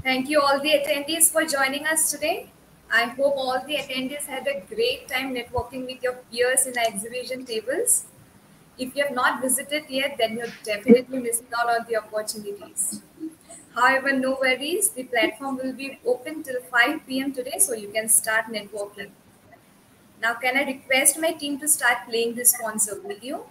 Thank you all the attendees for joining us today. I hope all the attendees had a great time networking with your peers in our exhibition tables. If you have not visited yet, then you're definitely missing out on the opportunities. However, no worries, the platform will be open till 5 p.m. today, so you can start networking. Now, can I request my team to start playing the sponsor video?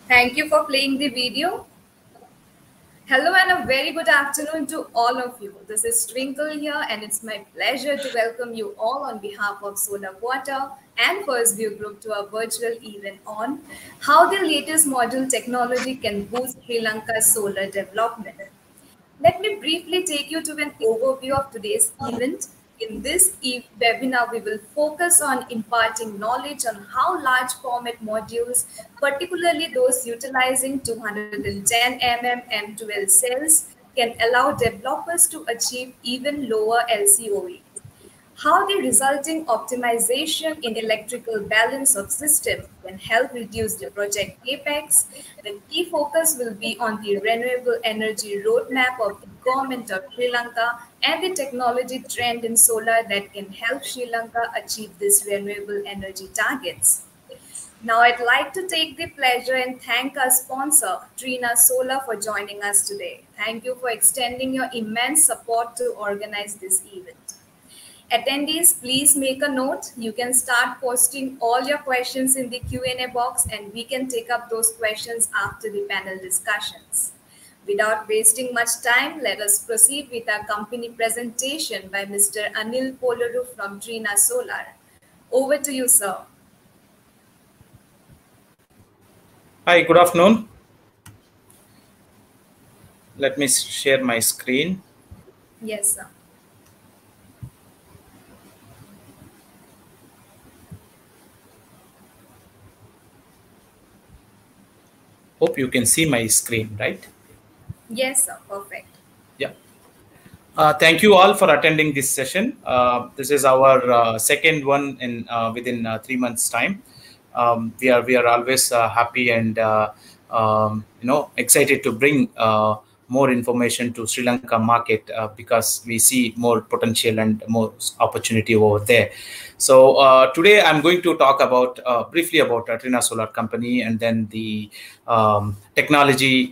Thank you for playing the video. Hello and a very good afternoon to all of you. This is Twinkle here, and it's my pleasure to welcome you all on behalf of Solar Water and First View Group to our virtual event on how the latest module technology can boost Sri Lanka's solar development. Let me briefly take you to an overview of today's event. In this webinar, we will focus on imparting knowledge on how large format modules, particularly those utilizing 210 mm M12 cells, can allow developers to achieve even lower LCOE. How the resulting optimization in electrical balance of system can help reduce the project capex. The key focus will be on the renewable energy roadmap of the government of Sri Lanka and the technology trend in solar that can help Sri Lanka achieve these renewable energy targets. Now, I'd like to take the pleasure and thank our sponsor, Trina Solar, for joining us today. Thank you for extending your immense support to organize this event. Attendees, please make a note. You can start posting all your questions in the Q&A box, and we can take up those questions after the panel discussions. Without wasting much time, let us proceed with our company presentation by Mr. Anil Polaru from Trina Solar. Over to you, sir. Hi, good afternoon. Let me share my screen. Yes, sir. Hope you can see my screen, right? Yes, sir. Perfect. Yeah. Thank you all for attending this session. This is our second one in within 3 months' time. We are always happy and excited to bring more information to Sri Lanka market because we see more potential and more opportunity over there. So today I'm going to talk about briefly about Trina Solar Company, and then the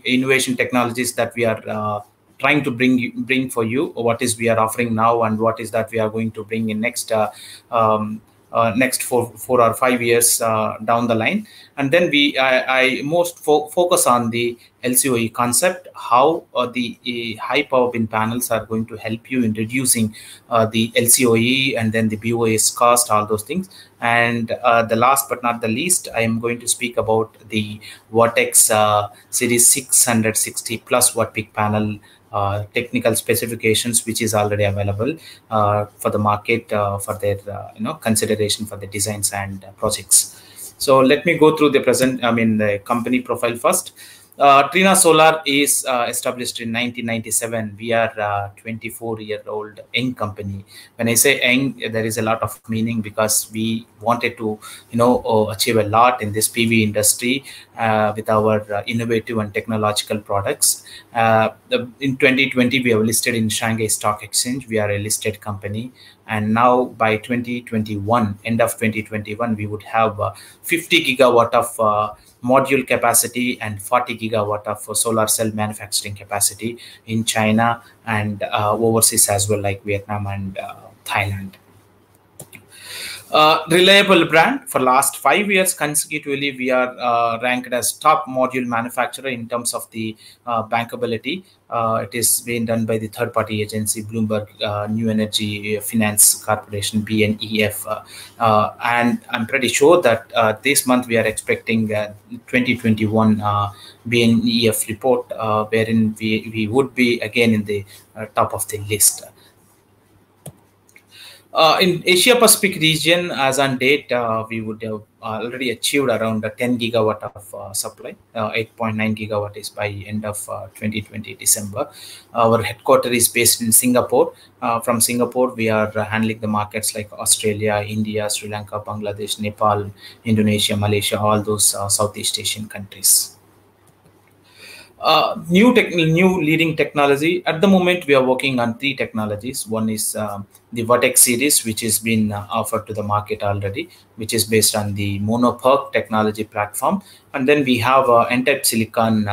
innovation technologies that we are trying to bring for you. What is we are offering now, and what is that we are going to bring in next next 4 or 5 years down the line. And then I most focus on the LCOE concept, how the high power bin panels are going to help you in reducing the LCOE and then the BOS cost, all those things. And the last but not the least, I am going to speak about the Vertex Series 660 plus watt peak panel technical specifications, which is already available for the market for their consideration for the designs and projects. So let me go through the company profile first. Trina Solar is established in 1997. We are a 24-year-old young company. When I say young, there is a lot of meaning because we wanted to, achieve a lot in this PV industry with our innovative and technological products. In 2020, we have listed in Shanghai Stock Exchange. We are a listed company. And now by 2021, end of 2021, we would have 50 gigawatt of module capacity and 40 gigawatt of solar cell manufacturing capacity in China and overseas as well, like Vietnam and Thailand. Reliable brand. For last 5 years consecutively, we are ranked as top module manufacturer in terms of the bankability. It is being done by the third-party agency Bloomberg New Energy Finance Corporation, BNEF, and I'm pretty sure that this month we are expecting 2021 BNEF report, wherein we would be again in the top of the list. In Asia Pacific region, as on date, we would have already achieved around 10 gigawatt of supply. 8.9 gigawatt is by end of 2020 December. Our headquarters is based in Singapore. From Singapore, we are handling the markets like Australia, India, Sri Lanka, Bangladesh, Nepal, Indonesia, Malaysia, all those Southeast Asian countries. New leading technology. At the moment, we are working on 3 technologies. One is the Vertex series, which has been offered to the market already, which is based on the Mono PERC technology platform. And then we have N-type silicon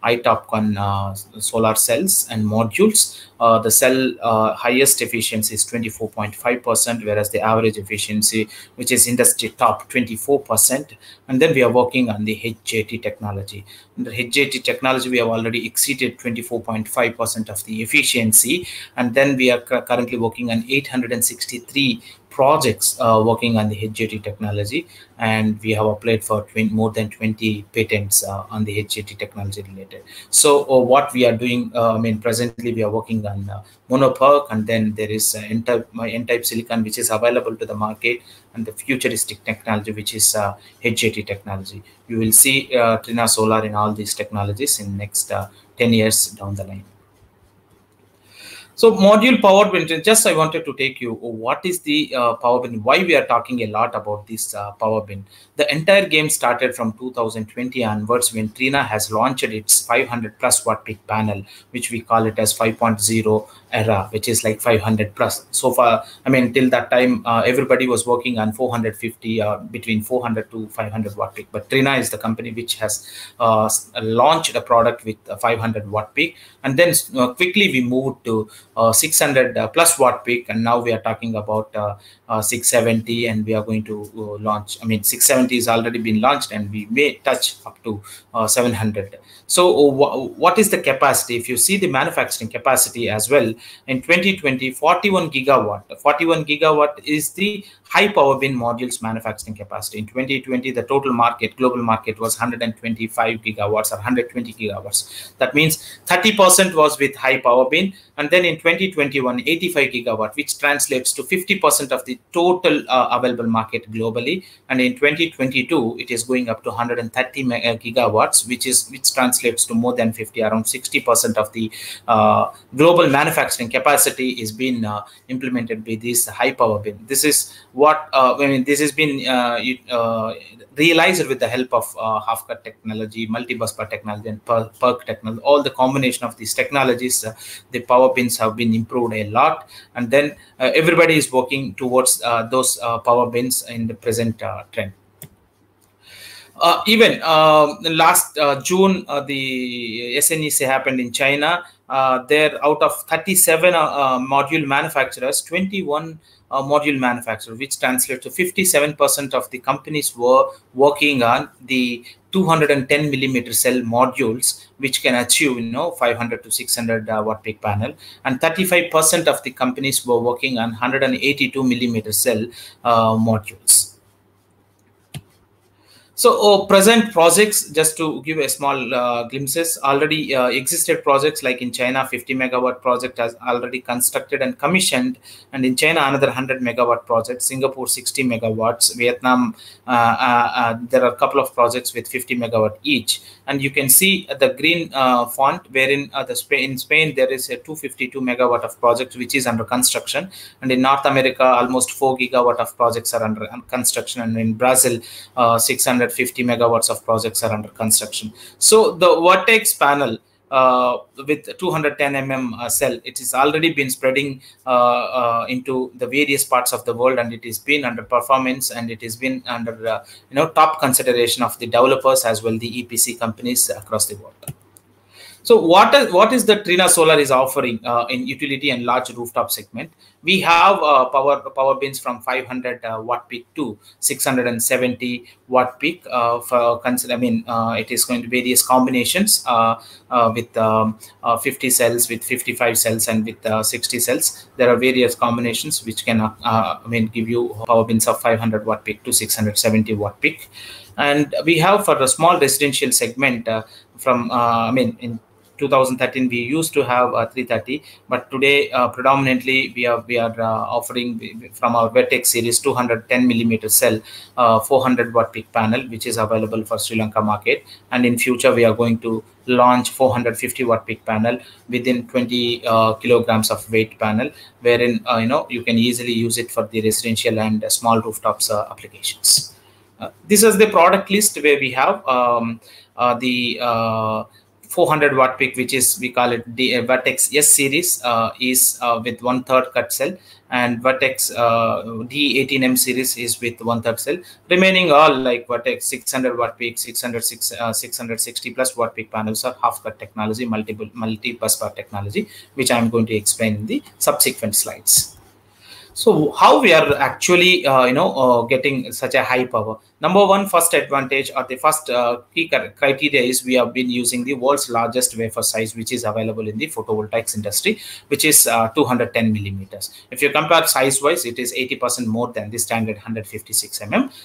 iTopCon solar cells and modules. The cell highest efficiency is 24.5%, whereas the average efficiency, which is industry top, 24%. And then we are working on the HJT technology. In the HJT technology, we have already exceeded 24.5% of the efficiency. And then we are currently working on 863 projects working on the HJT technology, and we have applied for more than 20 patents on the HJT technology related. So what we are doing, presently we are working on Mono PERC, and then there is N-type silicon, which is available to the market, and the futuristic technology, which is HJT technology. You will see Trina Solar in all these technologies in next 10 years down the line. So module power bin, just I wanted to take you, what is the power bin, why we are talking a lot about this power bin. The entire game started from 2020 onwards when Trina has launched its 500 plus watt peak panel, which we call it as 5.0 era, which is like 500 plus. So far, till that time, everybody was working on 450 between 400 to 500 watt peak. But Trina is the company which has launched a product with 500 watt peak. And then quickly we moved to 600 plus watt peak, and now we are talking about 670, and we are going to launch. 670 is already been launched, and we may touch up to 700. So what is the capacity? If you see the manufacturing capacity as well, in 2020, 41 gigawatt is the high power bin modules manufacturing capacity. In 2020, the total market, global market, was 125 gigawatts or 120 gigawatts. That means 30% was with high power bin, And then in 2021, 85 gigawatt, which translates to 50% of the total available market globally. And in 2022, it is going up to 130 gigawatts, which translates to more than 50, around 60% of the global manufacturing capacity is being implemented by this high power bin. This is what this has been realized with the help of half-cut technology, multi-busbar technology, and PERC technology. All the combination of these technologies, the power bins have been improved a lot, and then everybody is working towards those power bins in the present trend. Even last June, the SNEC happened in China. There, out of 37 module manufacturers, 21 module manufacturers, which translates to 57% of the companies were working on the 210 millimeter cell modules, which can achieve 500 to 600 watt peak panel, and 35% of the companies were working on 182 millimeter cell modules. So present projects, just to give a small glimpses, already existed projects like in China, 50 megawatt project has already constructed and commissioned, and in China another 100 megawatt project, Singapore 60 megawatts, Vietnam there are a couple of projects with 50 megawatt each. And you can see the green font, wherein in Spain there is a 252 megawatt of project which is under construction, and in North America almost 4 gigawatt of projects are under construction, and in Brazil 650 megawatts of projects are under construction. So the Vertex panel with 210 cell, it has already been spreading into the various parts of the world, and it has been under performance, and it has been under top consideration of the developers as well the EPC companies across the world. So what is the Trina Solar is offering in utility and large rooftop segment? We have power bins from 500 watt peak to 670 watt peak. It is going to be various combinations with 50 cells, with 55 cells, and with 60 cells. There are various combinations which can give you power bins of 500 watt peak to 670 watt peak. And we have for the small residential segment from in 2013 we used to have 330, but today predominantly we are offering from our Vertex series 210 millimeter cell 400 watt peak panel, which is available for Sri Lanka market, and in future we are going to launch 450 watt peak panel within 20 kilograms of weight panel, wherein you can easily use it for the residential and small rooftops applications. This is the product list where we have the 400 watt peak, which is, we call it the Vertex S series, is with 1/3 cut cell, and Vertex D18M series is with 1/3 cell. Remaining all like Vertex 600 watt peak, 660 plus watt peak panels are half cut technology, multi-bus bar technology, which I am going to explain in the subsequent slides. So how we are actually getting such a high power? Number one, first advantage or the first key criteria is we have been using the world's largest wafer size, which is available in the photovoltaics industry, which is 210 millimeters. If you compare size wise, it is 80% more than the standard 156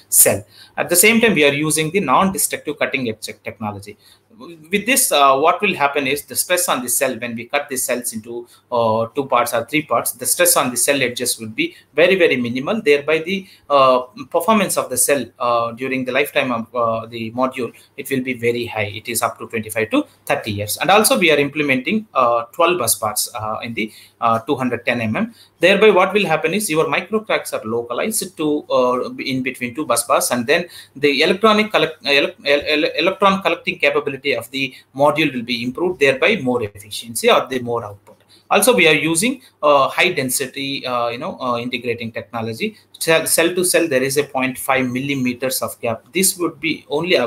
cell. At the same time, we are using the non-destructive cutting edge technology. With this, what will happen is the stress on the cell, when we cut the cells into 2 parts or 3 parts, the stress on the cell edges will be very, very minimal. Thereby, the performance of the cell during the lifetime of the module, it will be very high. It is up to 25 to 30 years. And also, we are implementing 12 bus bars in the 210 Thereby, what will happen is your micro cracks are localized to in between 2 bus bars, and then the electron collecting capability of the module will be improved, thereby more efficiency or the more output. Also, we are using high density integrating technology. Cell to cell, there is a 0.5 millimeters of gap. This would be only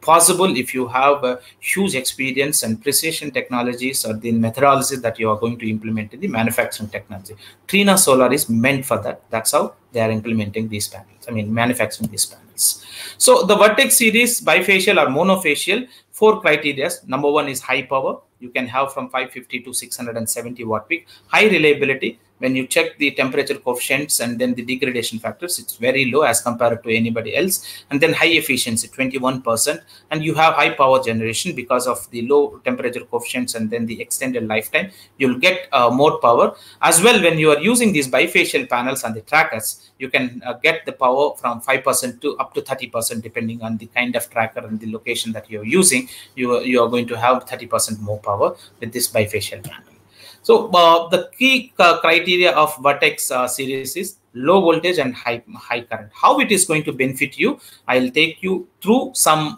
possible if you have huge experience and precision technologies or the methodologies that you are going to implement in the manufacturing technology. Trina Solar is meant for that. That's how they are implementing these panels, manufacturing these panels. So the Vertex series, bifacial or monofacial, 4 criteria. Number one is high power. You can have from 550 to 670 watt peak. High reliability. when you check the temperature coefficients and then the degradation factors, it's very low as compared to anybody else. And then high efficiency, 21%, and you have high power generation because of the low temperature coefficients and then the extended lifetime. You'll get more power as well. When you are using these bifacial panels and the trackers, you can get the power from 5% to up to 30%, depending on the kind of tracker and the location that you're using. You are going to have 30% more power with this bifacial panel. So the key criteria of Vertex series is low voltage and high current. How it is going to benefit you, I'll take you through some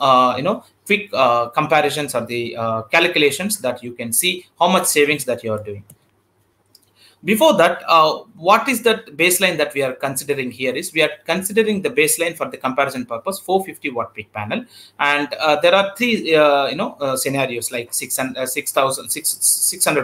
quick comparisons or the calculations that you can see how much savings that you are doing. Before that, what is that baseline that we are considering here is we are considering the baseline for the comparison purpose 450 watt peak panel, and there are three scenarios like 600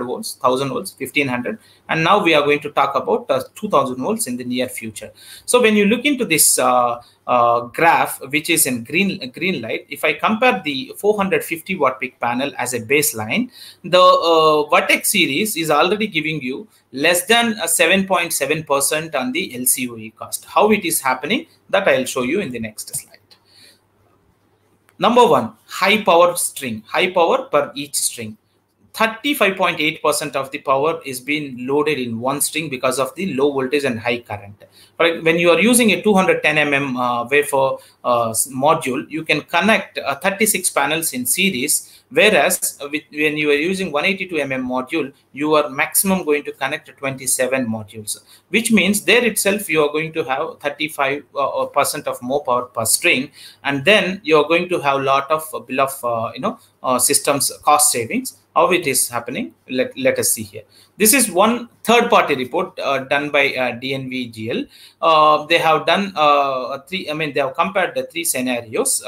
volts, 1000 volts, 1500, and now we are going to talk about 2000 volts in the near future. So when you look into this graph, which is in green light, if I compare the 450 watt peak panel as a baseline, the Vertex series is already giving you less than 7.7% on the LCOE cost. How it is happening, that I'll show you in the next slide. Number one, high power string, high power per each string. 35.8% of the power is being loaded in one string because of the low voltage and high current. But when you are using a 210 mm wafer module, you can connect 36 panels in series, whereas when you are using 182 mm module, you are maximum going to connect 27 modules, which means there itself you are going to have 35% of more power per string, and then you are going to have a lot of bill of systems cost savings. How it is happening, let us see here. This is one third-party report done by DNVGL. They have done they have compared the three scenarios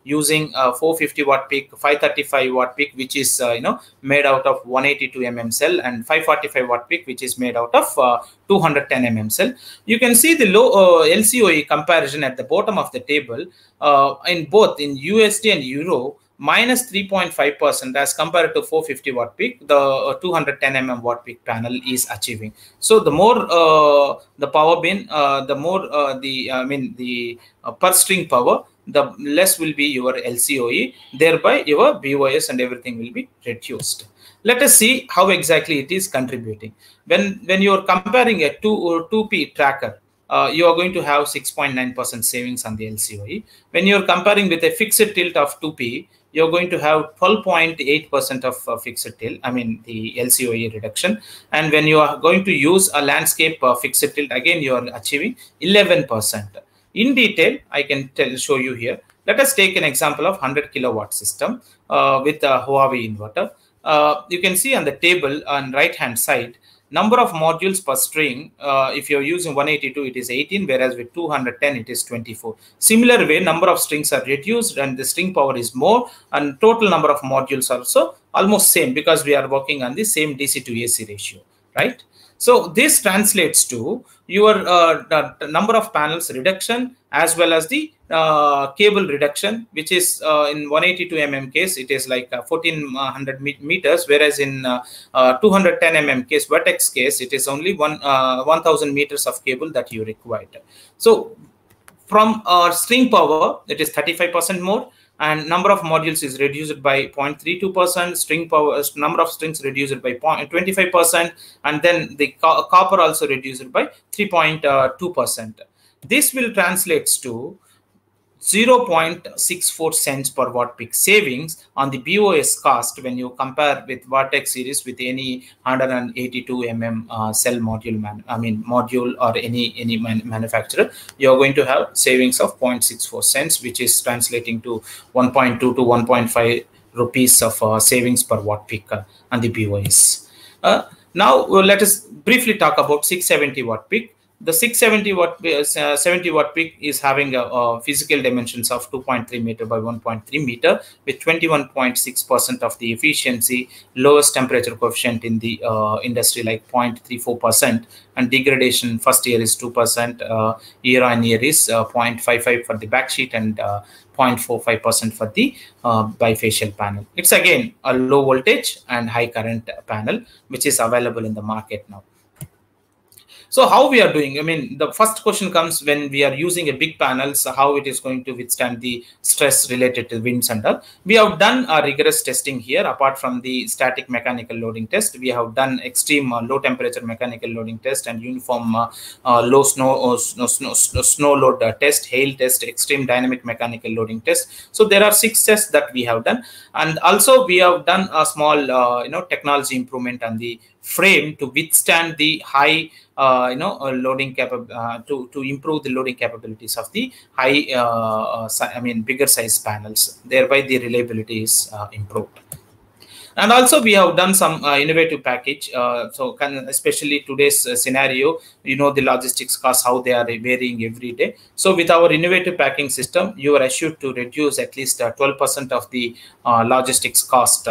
using 450 watt peak, 535 watt peak, which is made out of 182 mm cell, and 545 watt peak, which is made out of 210 mm cell. You can see the low LCOE comparison at the bottom of the table in both in USD and Euro. Minus 3.5% as compared to 450 watt peak, the 210 mm watt peak panel is achieving. So the more the power bin, the more the per string power, the less will be your LCOE. Thereby, your BOS and everything will be reduced. Let us see how exactly it is contributing. When you are comparing a 2P tracker, you are going to have 6.9% savings on the LCOE. When you are comparing with a fixed tilt of 2P, you're going to have 12.8% of fixed tilt, the LCOE reduction. And when you are going to use a landscape fixed tilt, again, you are achieving 11%. In detail, I can show you here. Let us take an example of 100 kilowatt system with a Huawei inverter. You can see on the table on right-hand side, number of modules per string. If you're using 182, it is 18, whereas with 210, it is 24. Similar way, number of strings are reduced and the string power is more, and total number of modules also almost same because we are working on the same DC to AC ratio, right? So this translates to your number of panels reduction as well as the cable reduction, which is in 182 mm case, it is like 1400 meters, whereas in 210 mm case, Vertex case, it is only 1000 meters of cable that you required. So from string power, it is 35% more, and number of modules is reduced by 0.32%, string power, number of strings reduced by 25%, and then the copper also reduced by 3.2%. This will translate to 0.64 cents per watt peak savings on the BOS cost when you compare with Vertex series with any 182 mm cell module module or any manufacturer. You are going to have savings of 0.64 cents, which is translating to 1.2 to 1.5 rupees of savings per watt peak on the BOS. Now let us briefly talk about 670 watt peak. The 670 watt 70 watt peak is having a physical dimensions of 2.3 meter by 1.3 meter with 21.6% of the efficiency, lowest temperature coefficient in the industry like 0.34%, and degradation first year is 2%, year on year is 0.55 for the backsheet and 0.45% for the bifacial panel. It's again a low voltage and high current panel which is available in the market now. So how we are doing? I mean, the first question comes when we are using a big panel, so how it is going to withstand the stress related to winds and all. We have done a rigorous testing here. Apart from the static mechanical loading test, we have done extreme low temperature mechanical loading test and uniform low snow load test, hail test, extreme dynamic mechanical loading test. So there are 6 tests that we have done, and also we have done a small technology improvement on the frame to withstand the high loading to improve the loading capabilities of the high bigger size panels, thereby the reliability is improved. And also we have done some innovative package, especially today's scenario, the logistics costs, how they are varying every day. So with our innovative packing system, you are assured to reduce at least 12% of the logistics cost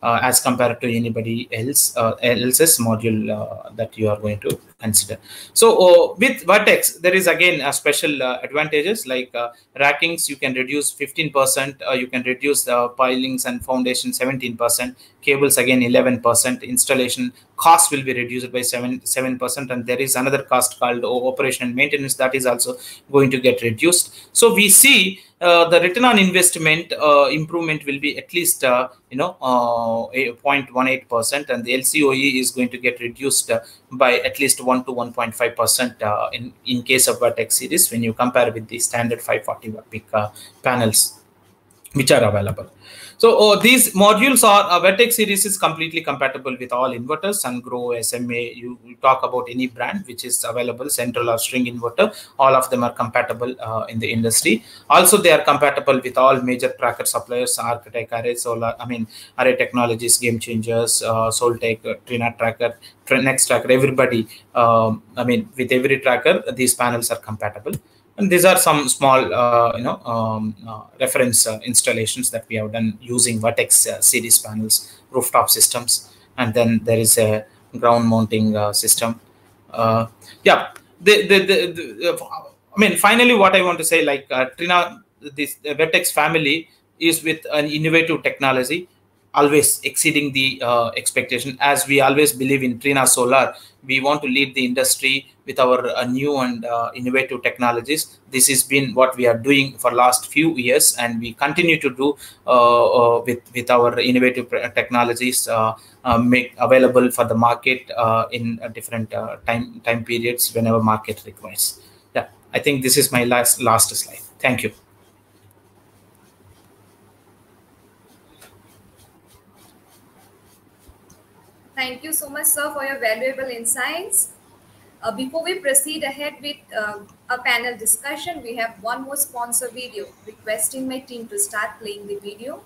as compared to anybody else's module that you are going to consider. So with Vertex, there is again a special advantages like rackings. You can reduce 15%. You can reduce the pilings and foundation 17%. Cables again 11%. Installation cost will be reduced by 7%, and there is another cost called operation and maintenance that is also going to get reduced. So we see the return on investment improvement will be at least 0.18%, and the LCOE is going to get reduced by at least 1 to 1.5% in case of Vertex series when you compare with the standard 540 watt peak panels which are available. So these modules are Vertex series is completely compatible with all inverters, Sungrow, SMA. You talk about any brand which is available, central or string inverter, all of them are compatible in the industry. Also, they are compatible with all major tracker suppliers, Architect, Array Solar, Array Technologies, Game Changers, Soltech, Trina Tracker, Next Tracker, everybody. With every tracker, these panels are compatible. And these are some small, reference installations that we have done using Vertex series panels, rooftop systems, and then there is a ground mounting system. Finally, what I want to say, like Trina, this Vertex family is with an innovative technology, always exceeding the expectation. As we always believe in Trina Solar, we want to lead the industry with our new and innovative technologies. This has been what we are doing for last few years, and we continue to do with our innovative technologies make available for the market in different time periods whenever market requires. Yeah, I think this is my last slide. Thank you. Thank you so much, sir, for your valuable insights. Before we proceed ahead with a panel discussion, we have one more sponsor video. Requesting my team to start playing the video.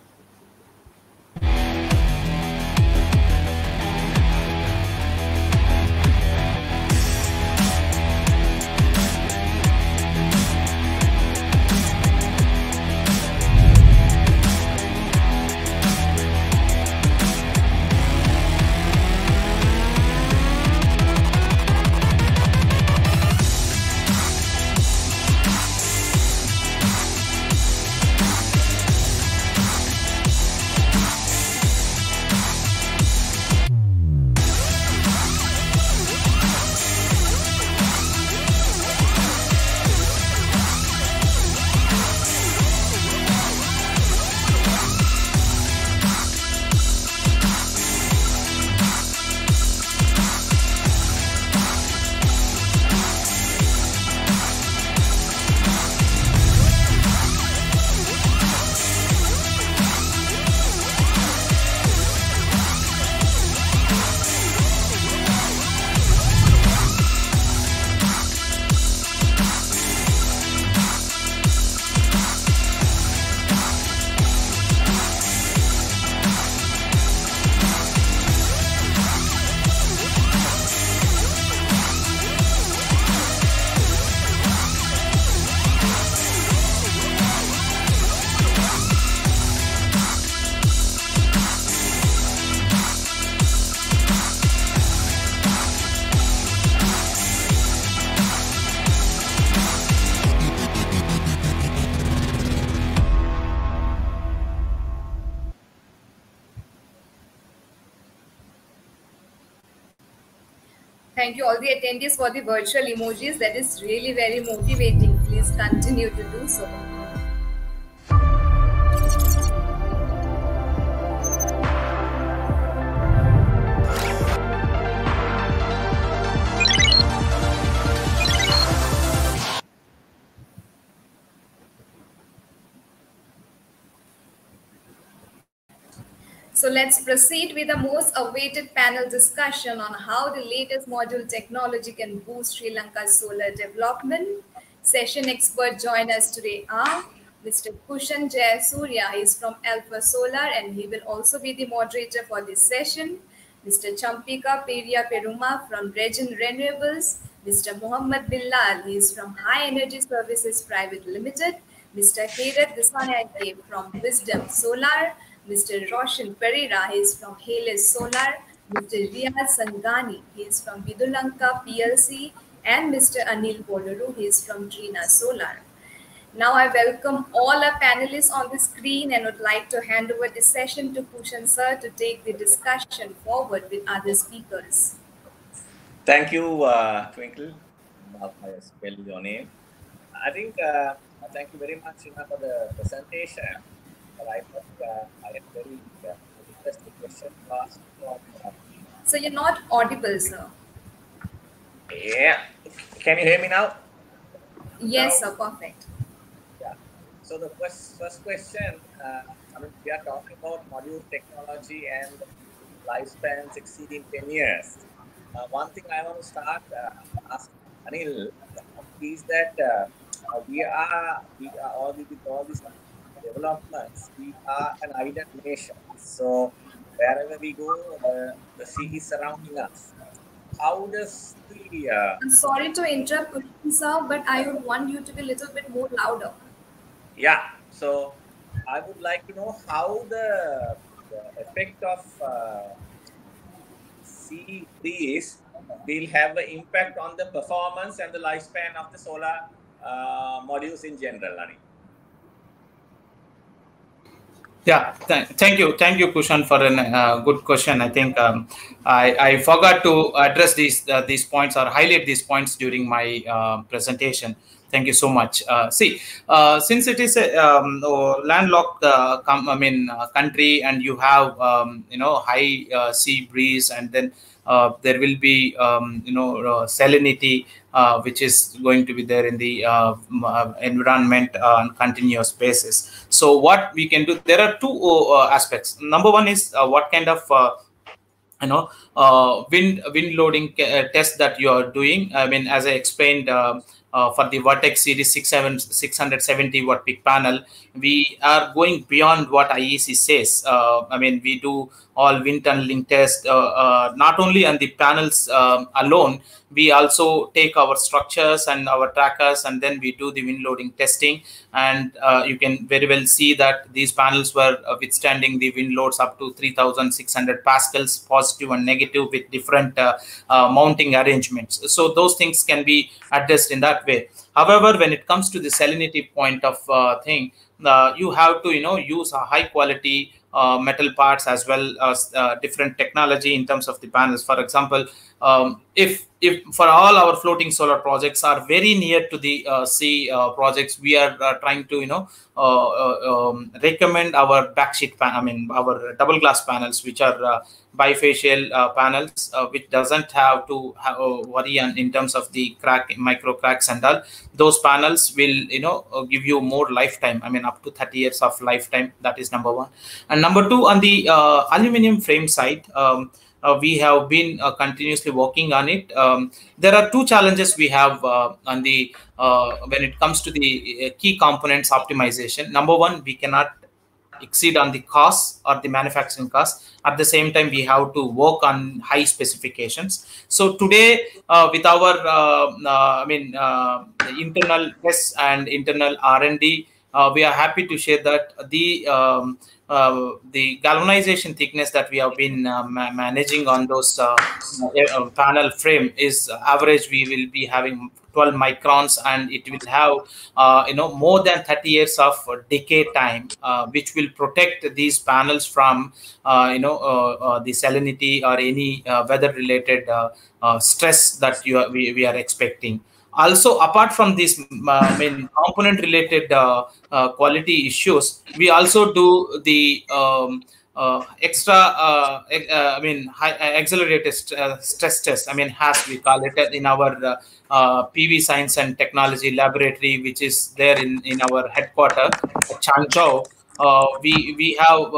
Thank you all the attendees for the virtual emojis. That is really very motivating. Please continue to do so. So let's proceed with the most awaited panel discussion on how the latest module technology can boost Sri Lanka's solar development. Session experts join us today are Mr. Kushan Jayasurya. He is from Alpha Solar and he will also be the moderator for this session. Mr. Champika Peria Peruma from Regen Renewables. Mr. Mohammad Bilal, he is from High Energy Services Private Limited. Mr. Hairat Disanayake from Wisdom Solar. Mr. Roshan Pereira, he is from Hales Solar. Mr. Riyad Sangani, he is from Vidulanka PLC. And Mr. Anil Bodaru, he is from Trina Solar. Now I welcome all our panelists on the screen and would like to hand over the session to Kushan sir to take the discussion forward with other speakers. Thank you, Twinkle. I spell your name. I think thank you very much for the presentation. But I thought I had very interesting question to ask. So you're not audible, sir. Yeah. Can you hear me now? Yes, sir. Perfect. Yeah. So the first question, we are talking about module technology and lifespans exceeding 10 years. One thing I want to start ask Anil is that we are all with all these developments, we are an island nation. So wherever we go, the sea is surrounding us. How does the... I'm sorry to interrupt, sir, but I would want you to be a little bit more louder. Yeah. So I would like to know how the effect of sea breeze will have an impact on the performance and the lifespan of the solar modules in general, Anil. Yeah, thank you, Kushan, for a good question. I think I forgot to address these points or highlight these points during my presentation. Thank you so much. Since it is a landlocked country, and you have high sea breeze, and then there will be salinity, which is going to be there in the environment on continuous basis. So what we can do, there are two aspects. Number one is what kind of wind loading test that you are doing. I mean, as I explained, for the Vertex Series 670 watt peak panel, we are going beyond what IEC says. I mean, we do all wind tunneling tests, not only on the panels alone. We also take our structures and our trackers, and then we do the wind loading testing. And you can very well see that these panels were withstanding the wind loads up to 3,600 pascals, positive and negative, with different mounting arrangements. So those things can be addressed in that way. However, when it comes to the salinity point of thing, you have to use a high quality metal parts as well as different technology in terms of the panels. For example, if for all our floating solar projects are very near to the sea projects, we are trying to recommend our backsheet our double glass panels, which are bifacial panels, which doesn't have to worry in terms of the micro cracks and all. Those panels will give you more lifetime, I mean up to 30 years of lifetime. That is number one. And number two, on the aluminum frame side, we have been continuously working on it. There are two challenges we have on the when it comes to the key components optimization. Number one, we cannot exceed on the cost or the manufacturing cost. At the same time, we have to work on high specifications. So today, with our internal tests and internal R&D, we are happy to share that the galvanization thickness that we have been managing on those panel frame is average. We will be having 12 microns, and it will have more than 30 years of decay time, which will protect these panels from the salinity or any weather related stress that we are expecting. Also, apart from these component related quality issues, we also do the extra high accelerated stress test, as we call it, in our PV Science and Technology Laboratory, which is there in our headquarters at Changzhou. We have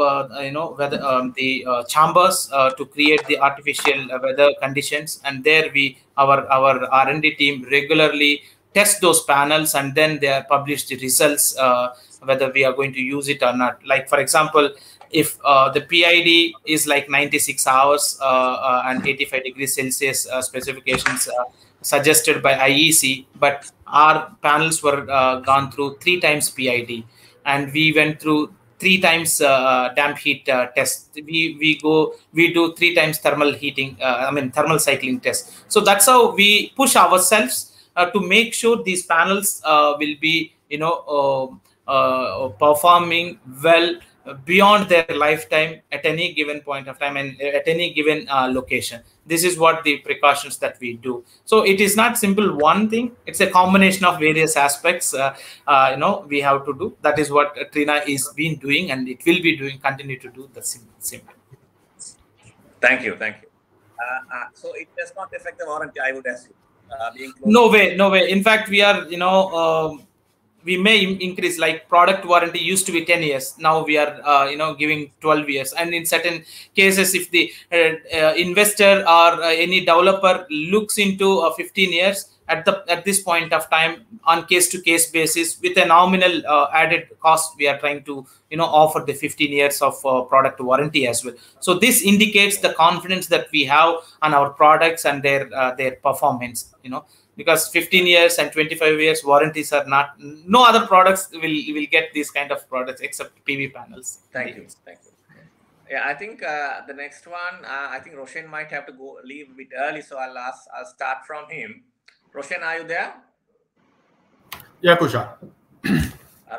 weather, the chambers to create the artificial weather conditions, and there our R&D team regularly test those panels, and then they are published the results, whether we are going to use it or not. Like, for example, if the PID is like 96 hours and 85 degrees Celsius specifications suggested by IEC, but our panels were gone through 3 times PID, and we went through 3 times damp heat test. We do 3 times thermal heating, thermal cycling test. So that's how we push ourselves to make sure these panels will be performing well beyond their lifetime at any given point of time and at any given location. This is what the precautions that we do. So it is not simple one thing, it's a combination of various aspects we have to do. That is what Trina is been doing, and it will be doing, continue to do the same. Thank you. So it does not affect the warranty, I would assume. No way. In fact, we are we may increase, like product warranty used to be 10 years. Now we are, giving 12 years. And in certain cases, if the investor or any developer looks into 15 years, at this point of time, on case-to-case basis, with a nominal added cost, we are trying to, offer the 15 years of product warranty as well. So this indicates the confidence that we have on our products and their performance, because 15 years and 25 years warranties are not, no other products will get these kind of products except PV panels. Thank you. Yeah, I think the next one, I think Roshan might have to leave a bit early, so I'll start from him. Roshan, are you there? Yeah, Kusha.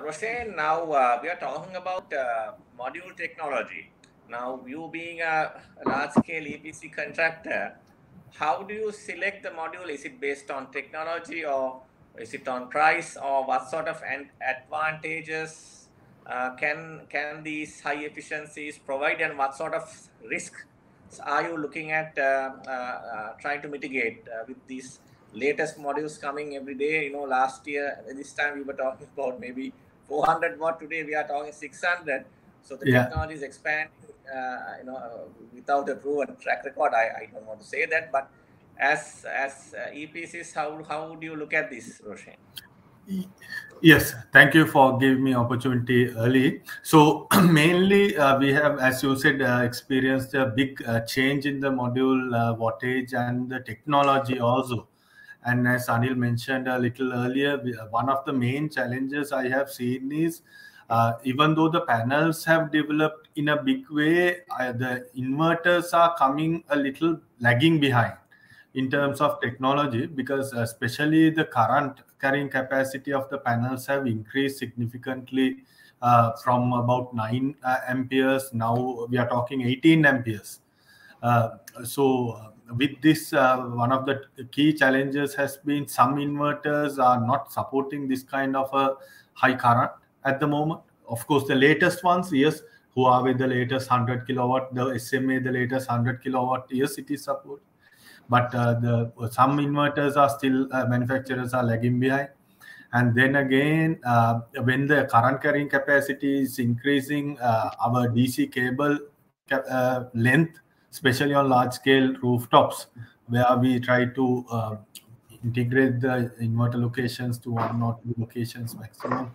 Roshan, now we are talking about module technology. Now, you being a large-scale EPC contractor, how do you select the module? Is it based on technology, or is it on price, or what sort of advantages can these high efficiencies provide, and what sort of risks are you looking at trying to mitigate with these latest modules coming every day? Last year, this time we were talking about maybe 400 watt. Today we are talking 600. So the technology is expanding, without a proven track record. I don't want to say that, but as EPCs, how do you look at this, Roshan? Yes, thank you for giving me opportunity early. So mainly we have, as you said, experienced a big change in the module wattage and the technology also. And as Anil mentioned a little earlier, one of the main challenges I have seen is even though the panels have developed in a big way, the inverters are coming a little lagging behind in terms of technology, because especially the current carrying capacity of the panels have increased significantly from about 9 amperes. Now we are talking 18 amperes. So with this, one of the key challenges has been some inverters are not supporting this kind of a high current at the moment. Of course, the latest ones, yes, Huawei, the latest 100 kilowatt, the SMA, the latest 100 kilowatt, yes, it is supported. But some inverters are still, manufacturers are lagging behind. And then again, when the current carrying capacity is increasing, our DC cable length, especially on large scale rooftops, where we try to integrate the inverter locations to 1 or 2 locations maximum,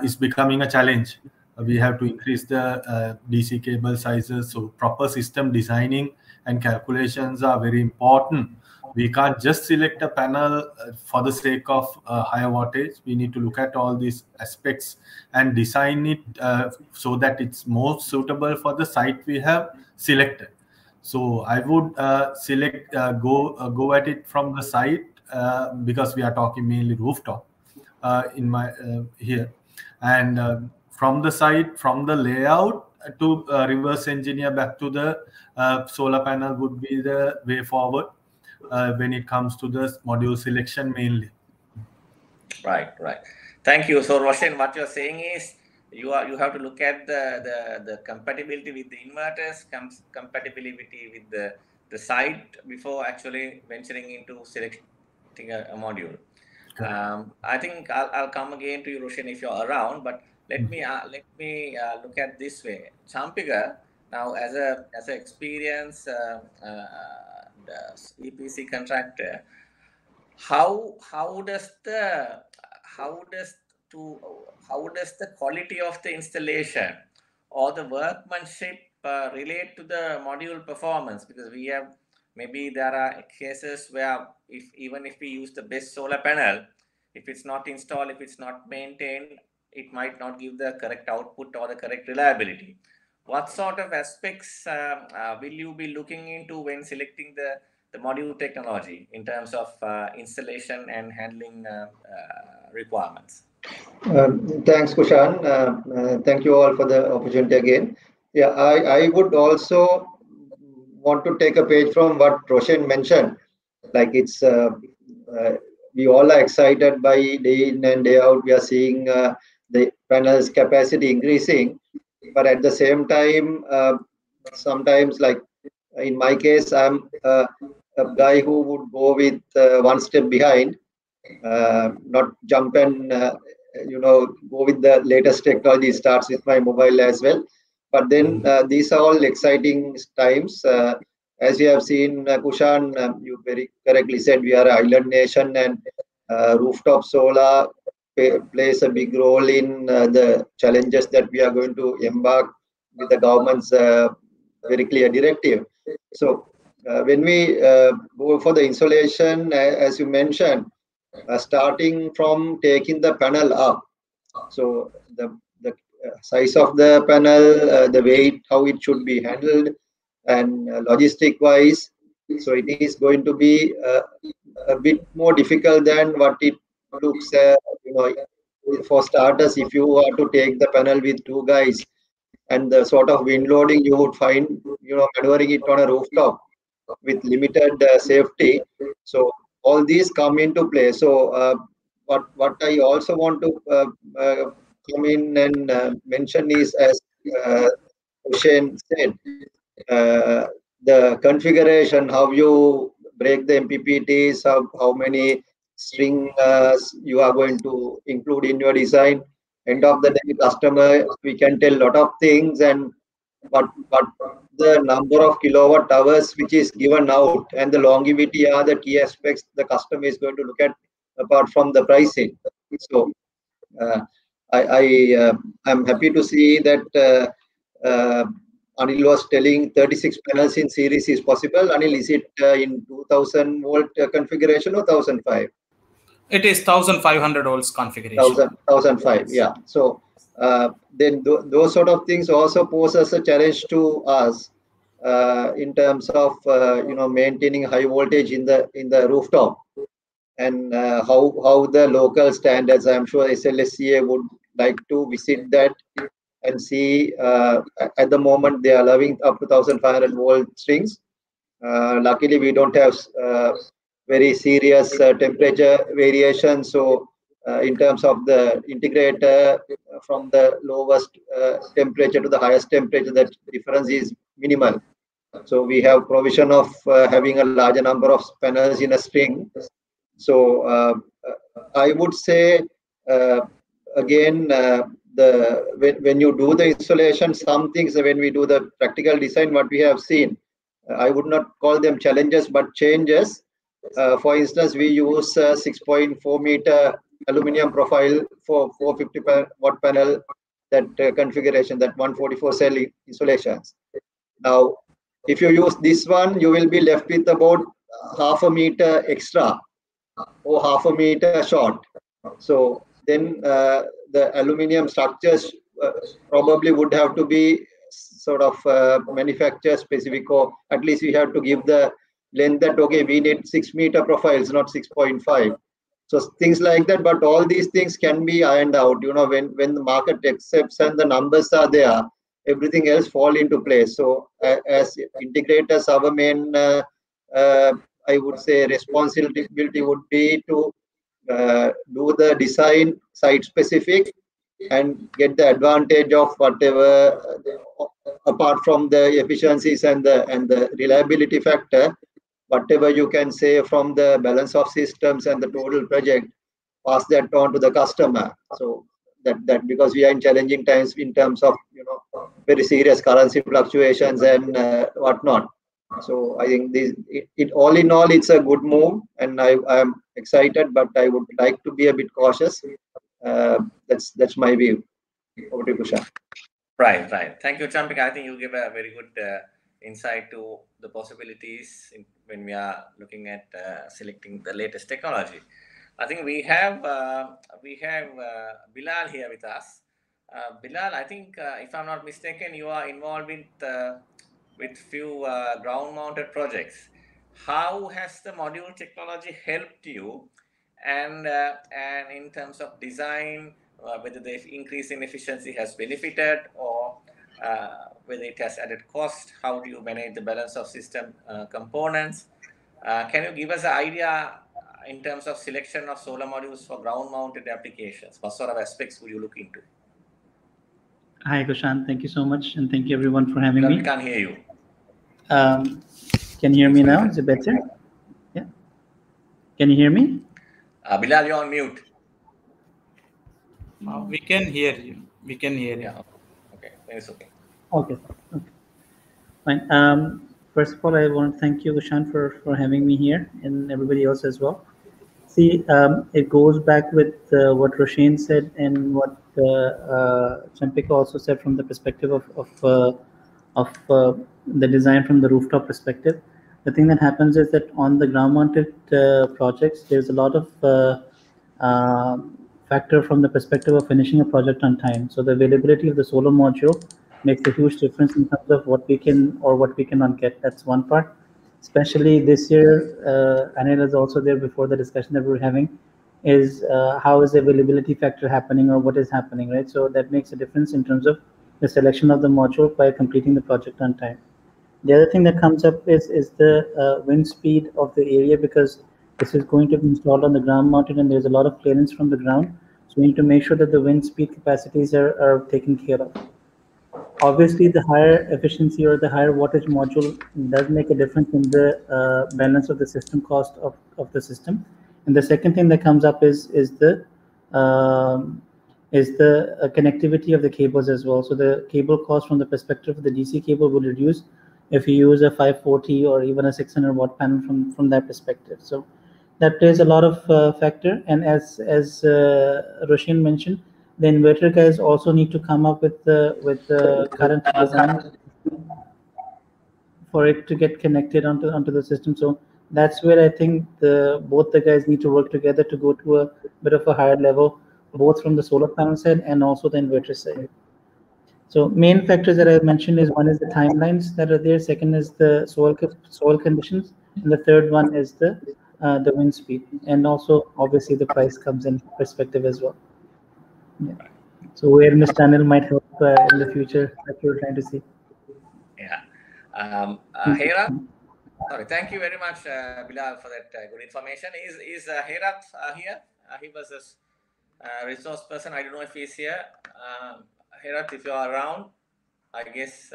is becoming a challenge. We have to increase the DC cable sizes. So proper system designing and calculations are very important. We can't just select a panel for the sake of higher wattage. We need to look at all these aspects and design it so that it's more suitable for the site we have selected. So I would select go at it from the site because we are talking mainly rooftop in my here. And from the site, from the layout to reverse engineer back to the solar panel would be the way forward when it comes to the module selection mainly. Right. Thank you. So Roshan, what you're saying is you have to look at the compatibility with the inverters, compatibility with the site before actually venturing into selecting a module. I think I'll come again to you, Roshan, if you're around. But let me look at this way. Champika, now as a experienced EPC contractor, how does the quality of the installation or the workmanship relate to the module performance? Because we have, maybe there are cases where even if we use the best solar panel, if it's not installed, if it's not maintained, it might not give the correct output or the correct reliability. What sort of aspects will you be looking into when selecting the module technology in terms of installation and handling requirements? Thanks, Kushan. Thank you all for the opportunity again. Yeah, I would also want to take a page from what Roshan mentioned. Like it's we all are excited by day in and day out. We are seeing the panels capacity increasing, but at the same time, sometimes, like in my case, I'm a guy who would go with one step behind, not jump and go with the latest technology. Starts with my mobile as well. But then these are all exciting times. As you have seen, Kushan, you very correctly said we are an island nation, and rooftop solar plays a big role in the challenges that we are going to embark with the government's very clear directive. So when we go for the installation, as you mentioned, starting from taking the panel up, so the size of the panel, the weight, how it should be handled, and logistic wise, so it is going to be a bit more difficult than what it looks. For starters, if you are to take the panel with two guys, and the sort of wind loading you would find, maneuvering it on a rooftop with limited safety. So all these come into play. So what I also want to come in and mention is, as Hussein said, the configuration, how you break the MPPTs, how many strings you are going to include in your design. End of the day, customer, we can tell a lot of things, and but the number of kilowatt hours which is given out and the longevity are the key aspects the customer is going to look at, apart from the pricing. So I'm happy to see that Anil was telling 36 panels in series is possible. Anil, is it in 2000 volt configuration or 1005? It is 1500 volts configuration. 1005, yeah. So then those sort of things also pose as a challenge to us in terms of maintaining high voltage in the rooftop, and how the local standards. I'm sure SLSCA would like to visit that and see. At the moment, they are allowing up to 1500 volt strings. Luckily, we don't have very serious temperature variation. So in terms of the integrator, from the lowest temperature to the highest temperature, that difference is minimal. So we have provision of having a larger number of panels in a string. So I would say again, when you do the installation, some things when we do the practical design, what we have seen, I would not call them challenges but changes. For instance, we use 6.4 meter aluminum profile for 450 watt panel, that configuration, that 144 cell installations. Now, if you use this one, you will be left with about half a meter extra or half a meter short. So then the aluminum structures probably would have to be sort of manufacturer specific, or at least we have to give the length that, okay, we need 6 meter profiles, not 6.5. So things like that, but all these things can be ironed out, when the market accepts and the numbers are there, everything else fall into place. So as integrators, our main, I would say, responsibility would be to do the design site specific and get the advantage of whatever, apart from the efficiencies and the reliability factor, whatever you can say from the balance of systems and the total project, pass that on to the customer. So that because we are in challenging times in terms of very serious currency fluctuations and whatnot. So I think it all in all, it's a good move, and I am excited, but I would like to be a bit cautious. That's my view. Over to you, Kushan. Right. Thank you, Champika. I think you give a very good insight to the possibilities when we are looking at selecting the latest technology. I think we have Bilal here with us. Bilal, I think if I'm not mistaken, you are involved with few ground-mounted projects. How has the module technology helped you, and in terms of design, whether the increase in efficiency has benefited or whether it has added cost? How do you manage the balance of system components? Can you give us an idea in terms of selection of solar modules for ground-mounted applications? What sort of aspects would you look into? Hi, Kushan. Thank you so much, and thank you everyone for having me. We can't hear you. Can you hear me now? Is it better? Yeah. Can you hear me? Bilal, you're on mute. We can hear you. We can hear you. Yeah. Okay. It's okay. Okay. Fine. First of all, I want to thank you, Kushan, for having me here, and everybody else as well. See, it goes back with what Roshan said and what Champika also said from the perspective of the design from the rooftop perspective. The thing that happens is that on the ground-mounted projects, there's a lot of factor from the perspective of finishing a project on time. So the availability of the solar module makes a huge difference in terms of what we can or what we cannot get. That's one part. Especially this year, Anil is also there before the discussion that we were having, is how is the availability factor happening or what is happening, right? So that makes a difference in terms of the selection of the module by completing the project on time. The other thing that comes up is the wind speed of the area, because this is going to be installed on the ground mounted and there's a lot of clearance from the ground. So we need to make sure that the wind speed capacities are taken care of. Obviously, the higher efficiency or the higher wattage module does make a difference in the balance of the system cost of the system. And the second thing that comes up is the connectivity of the cables as well. So the cable cost from the perspective of the DC cable will reduce if you use a 540 or even a 600 watt panel from that perspective. So that plays a lot of factor. And as Roshan mentioned, the inverter guys also need to come up with the current design for it to get connected onto the system. So that's where I think both the guys need to work together to go to a bit of a higher level, both from the solar panel side and also the inverter side. So main factors that I mentioned is, one is the timelines that are there, second is the soil conditions, and the third one is the wind speed, and also obviously the price comes in perspective as well. Yeah. So where Mr. Anil might help in the future that you're trying to see. Yeah. Hera, sorry, thank you very much, Bilal, for that good information. Is Hera here? He was a resource person. I don't know if he's here. Hera, if you are around, I guess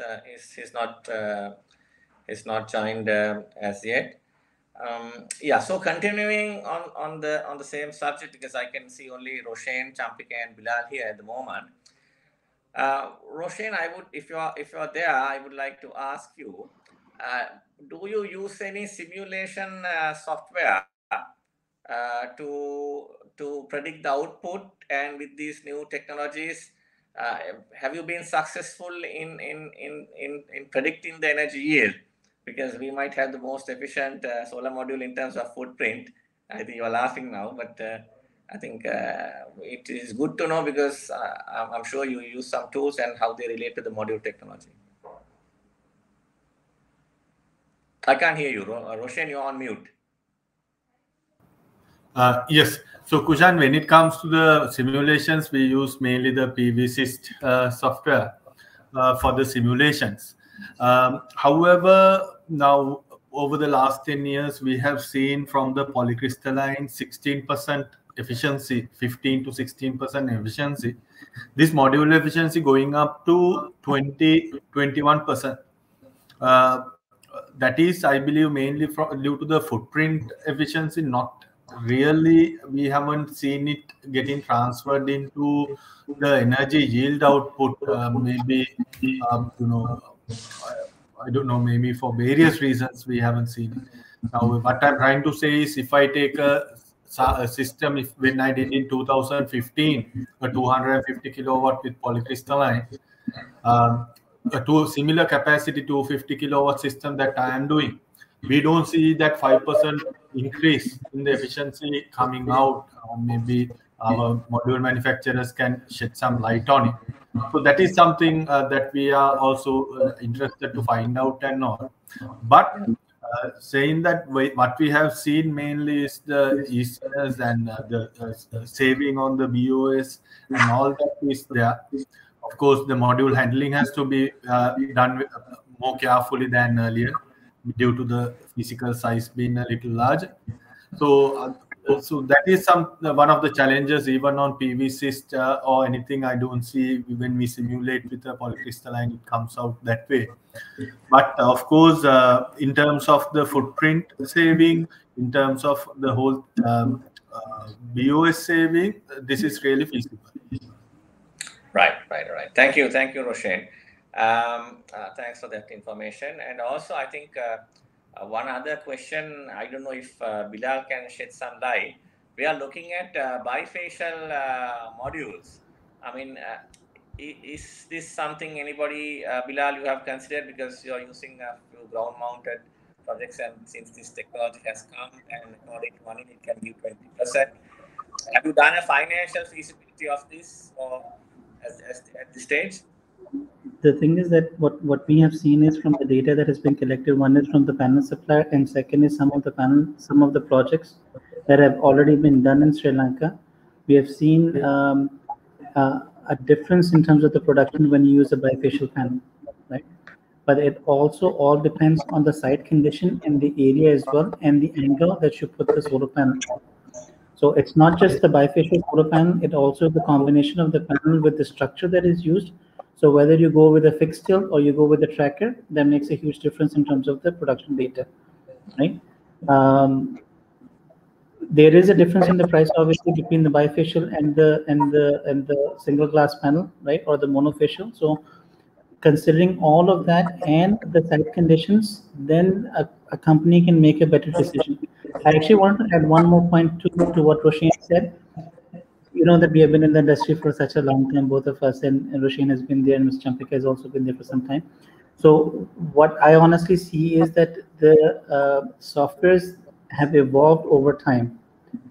he's not joined as yet. Yeah, so continuing on the same subject, because I can see only Roshan, Champika, and Bilal here at the moment. Roshan, if you are there, I would like to ask you, do you use any simulation software to predict the output? And with these new technologies, have you been successful in predicting the energy yield? Because we might have the most efficient solar module in terms of footprint. I think you are laughing now, but I think it is good to know, because I'm sure you use some tools and how they relate to the module technology. I can't hear you. Roshan, you're on mute. Yes. So, Kushan, when it comes to the simulations, we use mainly the PVSys software for the simulations. However, now over the last 10 years, we have seen from the polycrystalline 16% efficiency, 15 to 16% efficiency. This module efficiency going up to 21%. That is, I believe, mainly due to the footprint efficiency. Not really, we haven't seen it getting transferred into the energy yield output. Maybe, I don't know, maybe for various reasons we haven't seen it. Now, what I'm trying to say is, if I take a system, when I did in 2015, a 250 kilowatt with polycrystalline, a similar capacity 250 kilowatt system that I am doing, we don't see that 5% increase in the efficiency coming out. Maybe our module manufacturers can shed some light on it. So that is something that we are also interested to find out and all. But saying that, what we have seen mainly is the easiness and the saving on the BOS and all that is there. Of course, the module handling has to be done more carefully than earlier due to the physical size being a little large. So that is one of the challenges even on PVSys or anything. I don't see when we simulate with a polycrystalline, it comes out that way. But of course, in terms of the footprint saving, in terms of the whole BOS saving, this is really feasible. Right. Thank you, Roshan. Thanks for that information. And also, I think one other question, I don't know if Bilal can shed some light. We are looking at bifacial modules. I mean, is this something anybody, Bilal, you have considered, because you are using a few ground-mounted projects, and since this technology has come, and according to money, it can give 20%. Have you done a financial feasibility of this, or at this stage? The thing is that what we have seen is from the data that has been collected. One is from the panel supplier, and second is some of the projects that have already been done in Sri Lanka. We have seen a difference in terms of the production when you use a bifacial panel, right? But it also all depends on the site condition and the area as well, and the angle that you put the solar panel. So it's not just the bifacial solar panel, it also is the combination of the panel with the structure that is used. So whether you go with a fixed tilt or you go with a tracker, that makes a huge difference in terms of the production data, right? There is a difference in the price, obviously, between the bifacial and the single glass panel, right, or the monofacial. So considering all of that and the site conditions, then a company can make a better decision. I actually want to add one more point to what Roshan said. You know that we have been in the industry for such a long time, both of us, and Roshan has been there, and Ms. Champika has also been there for some time. So what I honestly see is that the softwares have evolved over time.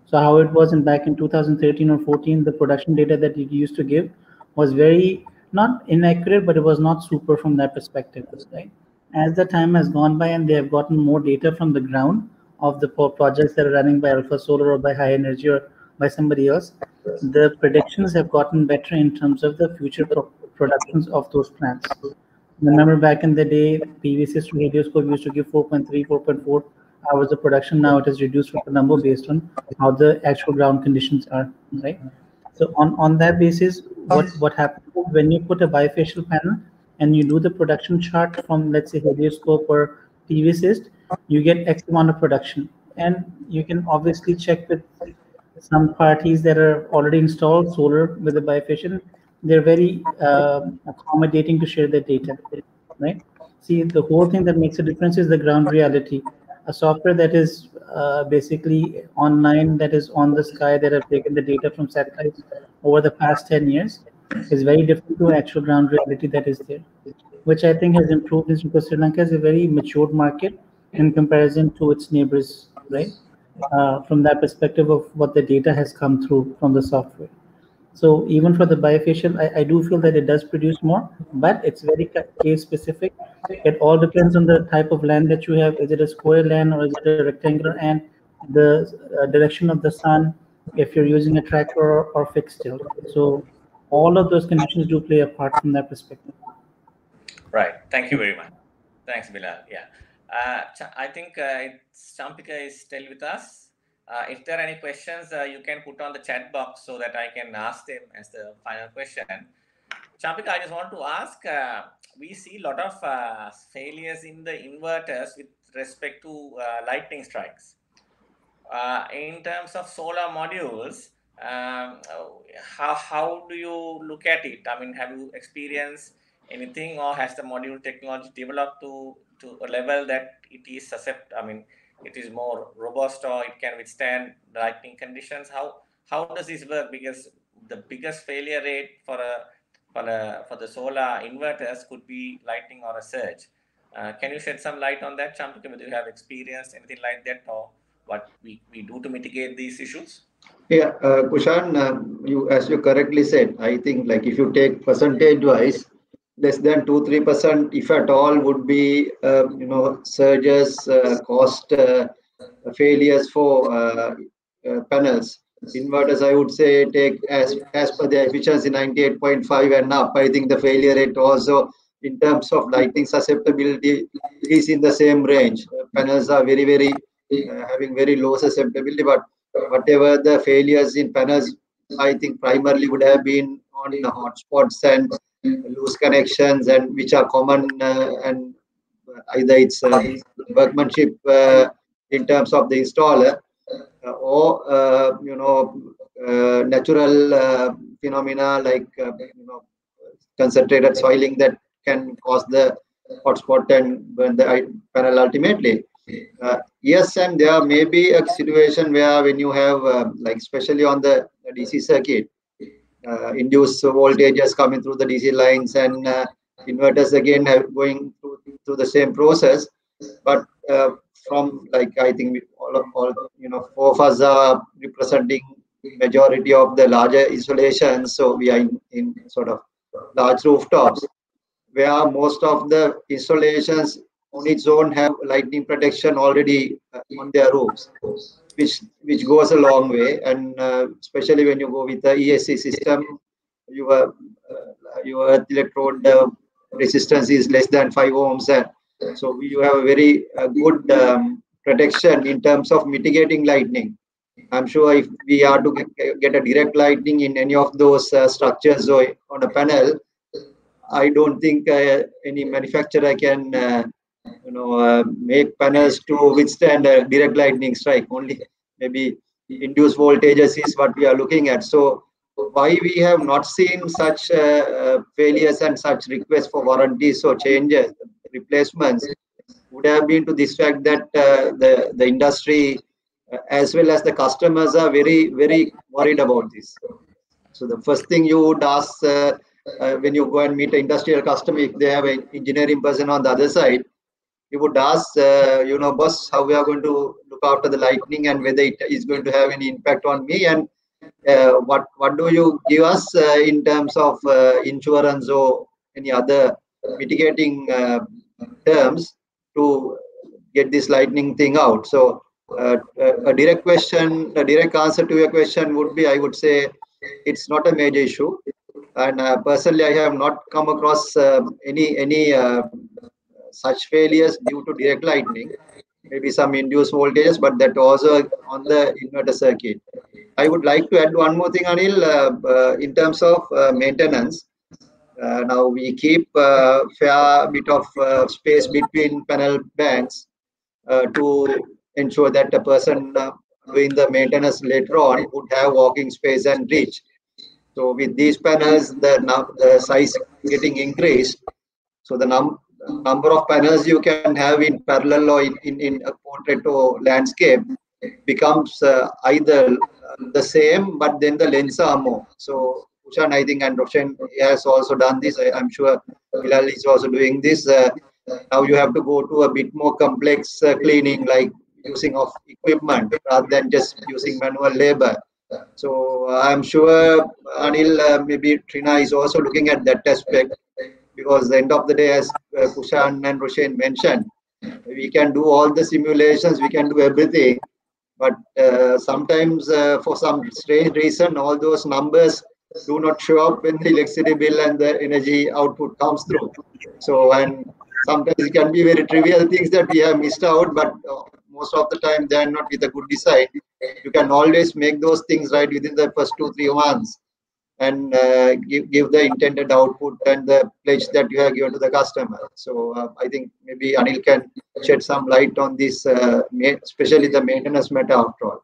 So how it was back in 2013 or 14, the production data that it used to give was very, not inaccurate, but it was not super from that perspective, right? As the time has gone by and they have gotten more data from the ground of the projects that are running by Alpha Solar or by High Energy or by somebody else, the predictions have gotten better in terms of the future productions of those plants. Remember back in the day, PVSys radioscope used to give 4.3, 4.4 hours of production. Now it is reduced from the number based on how the actual ground conditions are, right? So on that basis, what happens when you put a bifacial panel and you do the production chart from, let's say, radioscope or PVSys, you get X amount of production. And you can obviously check with some parties that are already installed solar with the bifacial. They're very accommodating to share their data, right? See, the whole thing that makes a difference is the ground reality. A software that is basically online, that is on the sky, that have taken the data from satellites over the past 10 years is very different to actual ground reality that is there, which I think has improved because Sri Lanka is a very matured market in comparison to its neighbors, right? From that perspective of what the data has come through from the software. So even for the bifacial, I do feel that it does produce more, but it's very case specific. It all depends on the type of land that you have. Is it a square land or is it a rectangular? And the direction of the sun, if you're using a tracker or fixed tilt. So all of those conditions do play a part from that perspective. Right. Thank you very much. Thanks, Bilal. Yeah. I think Champika is still with us. If there are any questions, you can put on the chat box so that I can ask them as the final question. Champika, I just want to ask, we see a lot of failures in the inverters with respect to lightning strikes. In terms of solar modules, how do you look at it? I mean, have you experienced anything, or has the module technology developed to a level that it is susceptible? I mean, it is more robust, or it can withstand lightning conditions? How does this work? Because the biggest failure rate for the solar inverters could be lightning or a surge. Can you shed some light on that, Champika? Whether you have experienced anything like that, or what we do to mitigate these issues? Yeah, Kushan, you, as you correctly said, I think like if you take percentage wise, less than 2-3%, if at all, would be surges, cost failures for panels. Inverters, I would say, take as per the efficiency 98.5 and up. I think the failure rate also in terms of lighting susceptibility is in the same range. Panels are very having very low susceptibility, but whatever the failures in panels, I think primarily would have been on the hotspots and loose connections, and which are common, and either it's workmanship in terms of the installer, or natural phenomena like concentrated soiling that can cause the hotspot and burn the panel ultimately. Yes, and there may be a situation where when you have like especially on the DC circuit, induced voltages coming through the DC lines, and inverters again going through the same process. But from like I think all four of us are representing majority of the larger installations, so we are in sort of large rooftops where most of the installations on its own have lightning protection already on their roofs, which goes a long way. And especially when you go with the ESC system, your electrode resistance is less than 5 ohms, and so you have a very good protection in terms of mitigating lightning. I'm sure if we are to get a direct lightning in any of those structures or on a panel, I don't think any manufacturer can make panels to withstand a direct lightning strike. Only maybe induced voltages is what we are looking at. So why we have not seen such failures and such requests for warranties or changes, replacements, would have been to this fact that the industry as well as the customers are very worried about this. So the first thing you would ask when you go and meet an industrial customer, if they have an engineering person on the other side, you would ask, boss, how we are going to look after the lightning and whether it is going to have any impact on me, and what do you give us in terms of insurance or any other mitigating terms to get this lightning thing out. So a direct answer to your question would be, I would say it's not a major issue. And personally, I have not come across any such failures due to direct lightning. Maybe some induced voltages, but that also on the inverter circuit. I would like to add one more thing, Anil, in terms of maintenance. Now we keep a fair bit of space between panel banks to ensure that the person doing the maintenance later on would have walking space and reach. So with these panels, the size getting increased. So the number of panels you can have in parallel or in a portrait or landscape becomes either the same, but then the lengths are more. So Kushan, I think, and Roshan has also done this. I'm sure Bilal is also doing this. Now you have to go to a bit more complex cleaning, like using of equipment rather than just using manual labor. So I'm sure Anil, maybe Trina is also looking at that aspect, because at the end of the day, as Kushan and Roshan mentioned, we can do all the simulations, we can do everything, but sometimes for some strange reason, all those numbers do not show up when the electricity bill and the energy output comes through. So, and sometimes it can be very trivial things that we have missed out, but most of the time they are not with a good design. You can always make those things right within the first 2-3 months, and give the intended output and the pledge that you have given to the customer. So I think maybe Anil can shed some light on this, especially the maintenance matter after all.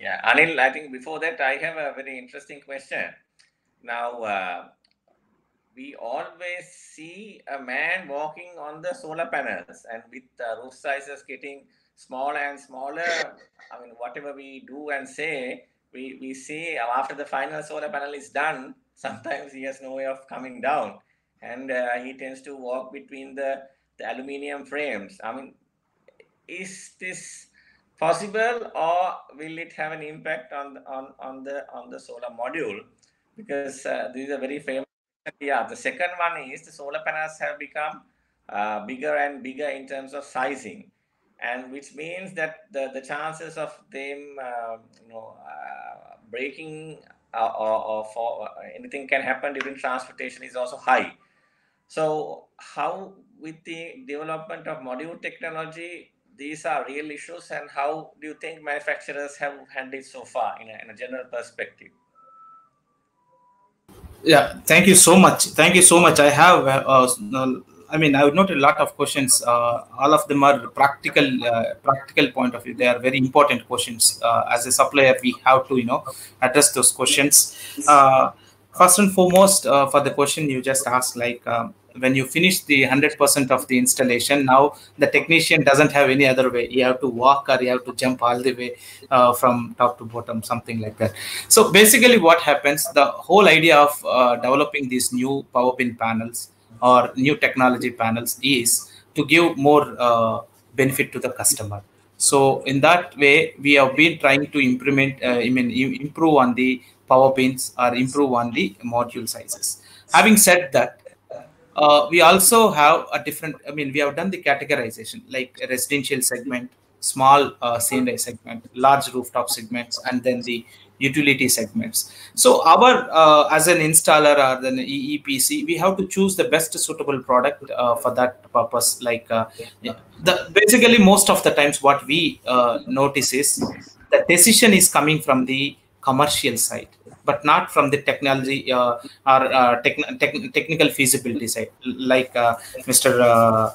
Yeah, Anil, I think before that, I have a very interesting question. Now, we always see a man walking on the solar panels, and with roof sizes getting smaller and smaller, I mean, whatever we do and say, we see after the final solar panel is done, sometimes he has no way of coming down, and he tends to walk between the aluminium frames. I mean, is this possible, or will it have an impact on the solar module? Because this is a very famous. Yeah, the second one is the solar panels have become bigger and bigger in terms of sizing, and which means that the chances of them breaking or for anything can happen during transportation is also high. So how, with the development of module technology, these are real issues, and how do you think manufacturers have handled so far in a general perspective? Yeah, thank you so much. Thank you so much. I have, I mean, I would note a lot of questions. All of them are practical point of view. They are very important questions. As a supplier, we have to, address those questions. First and foremost, for the question you just asked, like when you finish the 100% of the installation, now the technician doesn't have any other way. You have to walk or you have to jump all the way from top to bottom, something like that. So basically what happens, the whole idea of developing these new power pin panels or new technology panels is to give more benefit to the customer. So in that way, we have been trying to improve on the power pins or improve on the module sizes. Having said that, we also have a different, we have done the categorization, like a residential segment, small C&I segment, large rooftop segments, and then the utility segments. So our, as an installer or an EPC, we have to choose the best suitable product for that purpose. Like basically most of the times what we notice is the decision is coming from the commercial side, but not from the technology or technical feasibility side. Like Mr.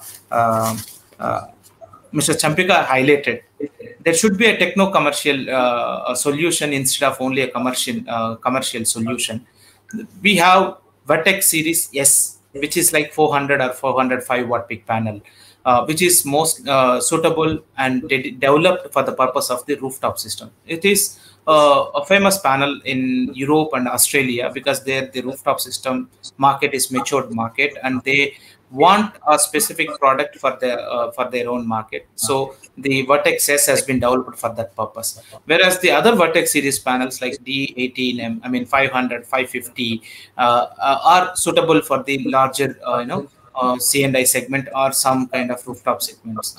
Champika highlighted, there should be a techno-commercial solution instead of only a commercial solution. We have Vertex series S, which is like 400 or 405 watt peak panel, which is most suitable and developed for the purpose of the rooftop system. It is a famous panel in Europe and Australia, because there the rooftop system market is matured market, and they want a specific product for their own market. So the Vertex S has been developed for that purpose. Whereas the other Vertex series panels like D18M, 500, 550 are suitable for the larger, C&I segment or some kind of rooftop segments,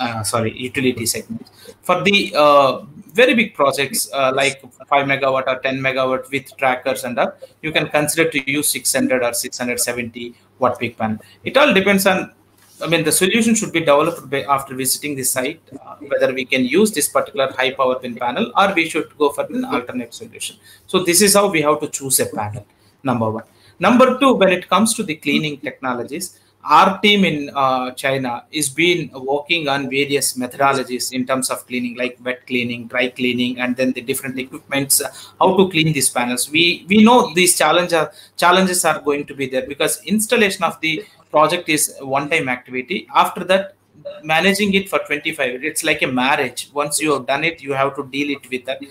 utility segments. For the very big projects like 5 megawatt or 10 megawatt with trackers and up, you can consider to use 600 or 670 watt peak panel. It all depends on, the solution should be developed after visiting the site, whether we can use this particular high power pin panel or we should go for an alternate solution. So this is how we have to choose a panel, number one. Number two, when it comes to the cleaning technologies, our team in China is been working on various methodologies in terms of cleaning, like wet cleaning, dry cleaning, and then the different equipments, how to clean these panels. We know these challenges are going to be there, because installation of the project is a one-time activity. After that, managing it for 25, it's like a marriage. Once you have done it, you have to deal it with that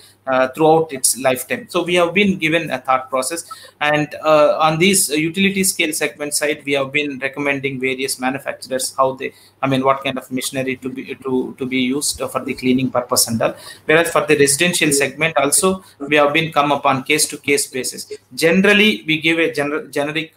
throughout its lifetime. So we have been given a thought process, and on these utility scale segment side, we have been recommending various manufacturers how they I mean, what kind of machinery to be used for the cleaning purpose and all. Whereas for the residential segment also, we have been come upon case to case basis. Generally, we give a generic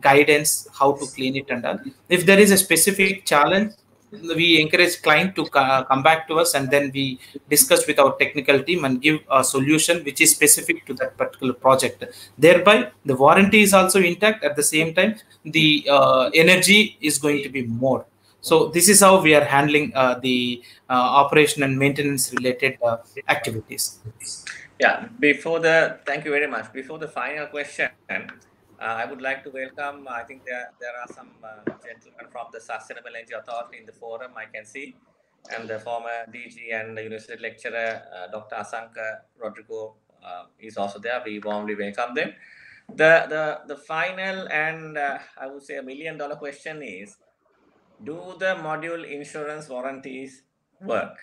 guidance how to clean it and all. If there is a specific challenge, we encourage client to come back to us, and then we discuss with our technical team and give a solution which is specific to that particular project. Thereby, the warranty is also intact. At the same time, the energy is going to be more. So this is how we are handling the operation and maintenance related activities. Yeah. Thank you very much. Before the final question, I would like to welcome, I think there are some gentlemen from the Sustainable Energy Authority in the forum, I can see, and the former DG and the university lecturer, Dr. Asanka Rodrigo is also there. We warmly welcome them. The final and I would say $1 million question is, do the module insurance warranties work?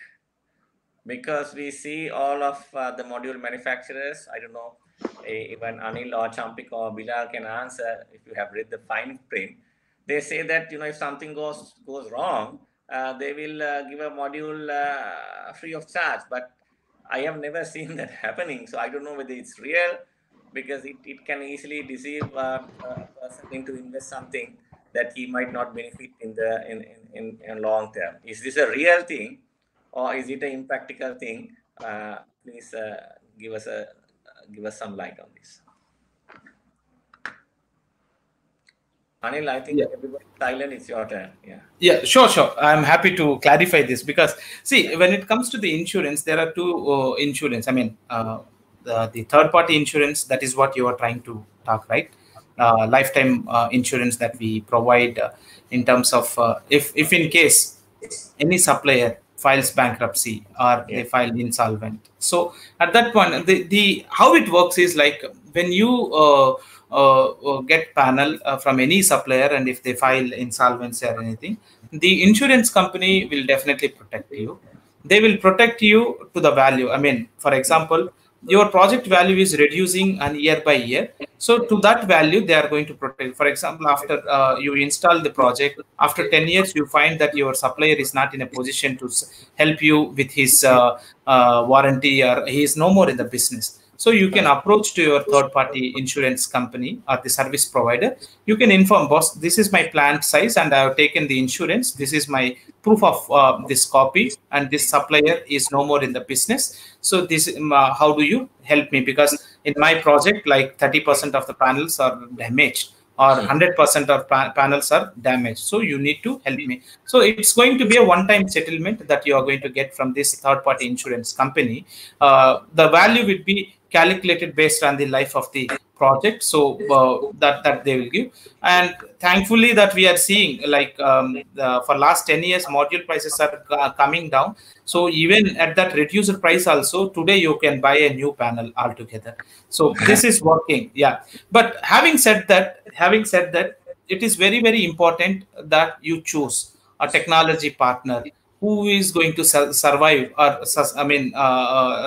Because we see all of the module manufacturers, I don't know, even Anil or Champik or Bilal can answer if you have read the fine print. They say that, if something goes wrong, they will give a module free of charge. But I have never seen that happening. So I don't know whether it's real, because it can easily deceive a person into invest something that he might not benefit in long term. Is this a real thing, or is it an impractical thing? Please give us some light on this. Anil, I think everybody's silent. It's your turn. Yeah, sure. I'm happy to clarify this, because see, when it comes to the insurance, there are two insurance. I mean, the third-party insurance, that is what you are trying to talk, right? Lifetime insurance that we provide in terms of if in case any supplier files bankruptcy or they file insolvent. So at that point, the how it works is like when you get panel from any supplier, and if they file insolvency or anything, the insurance company will definitely protect you. They will protect you to the value. I mean, for example, your project value is reducing year by year. So to that value, they are going to protect. For example, after you install the project, after 10 years, you find that your supplier is not in a position to help you with his warranty, or he is no more in the business. So you can approach to your third-party insurance company or the service provider. You can inform, boss, this is my plant size and I have taken the insurance. This is my proof of this copy, and this supplier is no more in the business. So this, how do you help me? Because in my project, like 30% of the panels are damaged, or 100% of panels are damaged. So you need to help me. So it's going to be a one-time settlement that you are going to get from this third-party insurance company. The value will be calculated based on the life of the project. So that they will give. And thankfully that we are seeing, like for last 10 years, module prices are coming down. So even at that reduced price also, today you can buy a new panel altogether. So this is working. Yeah. But having said that, it is very, very important that you choose a technology partner who is going to survive, or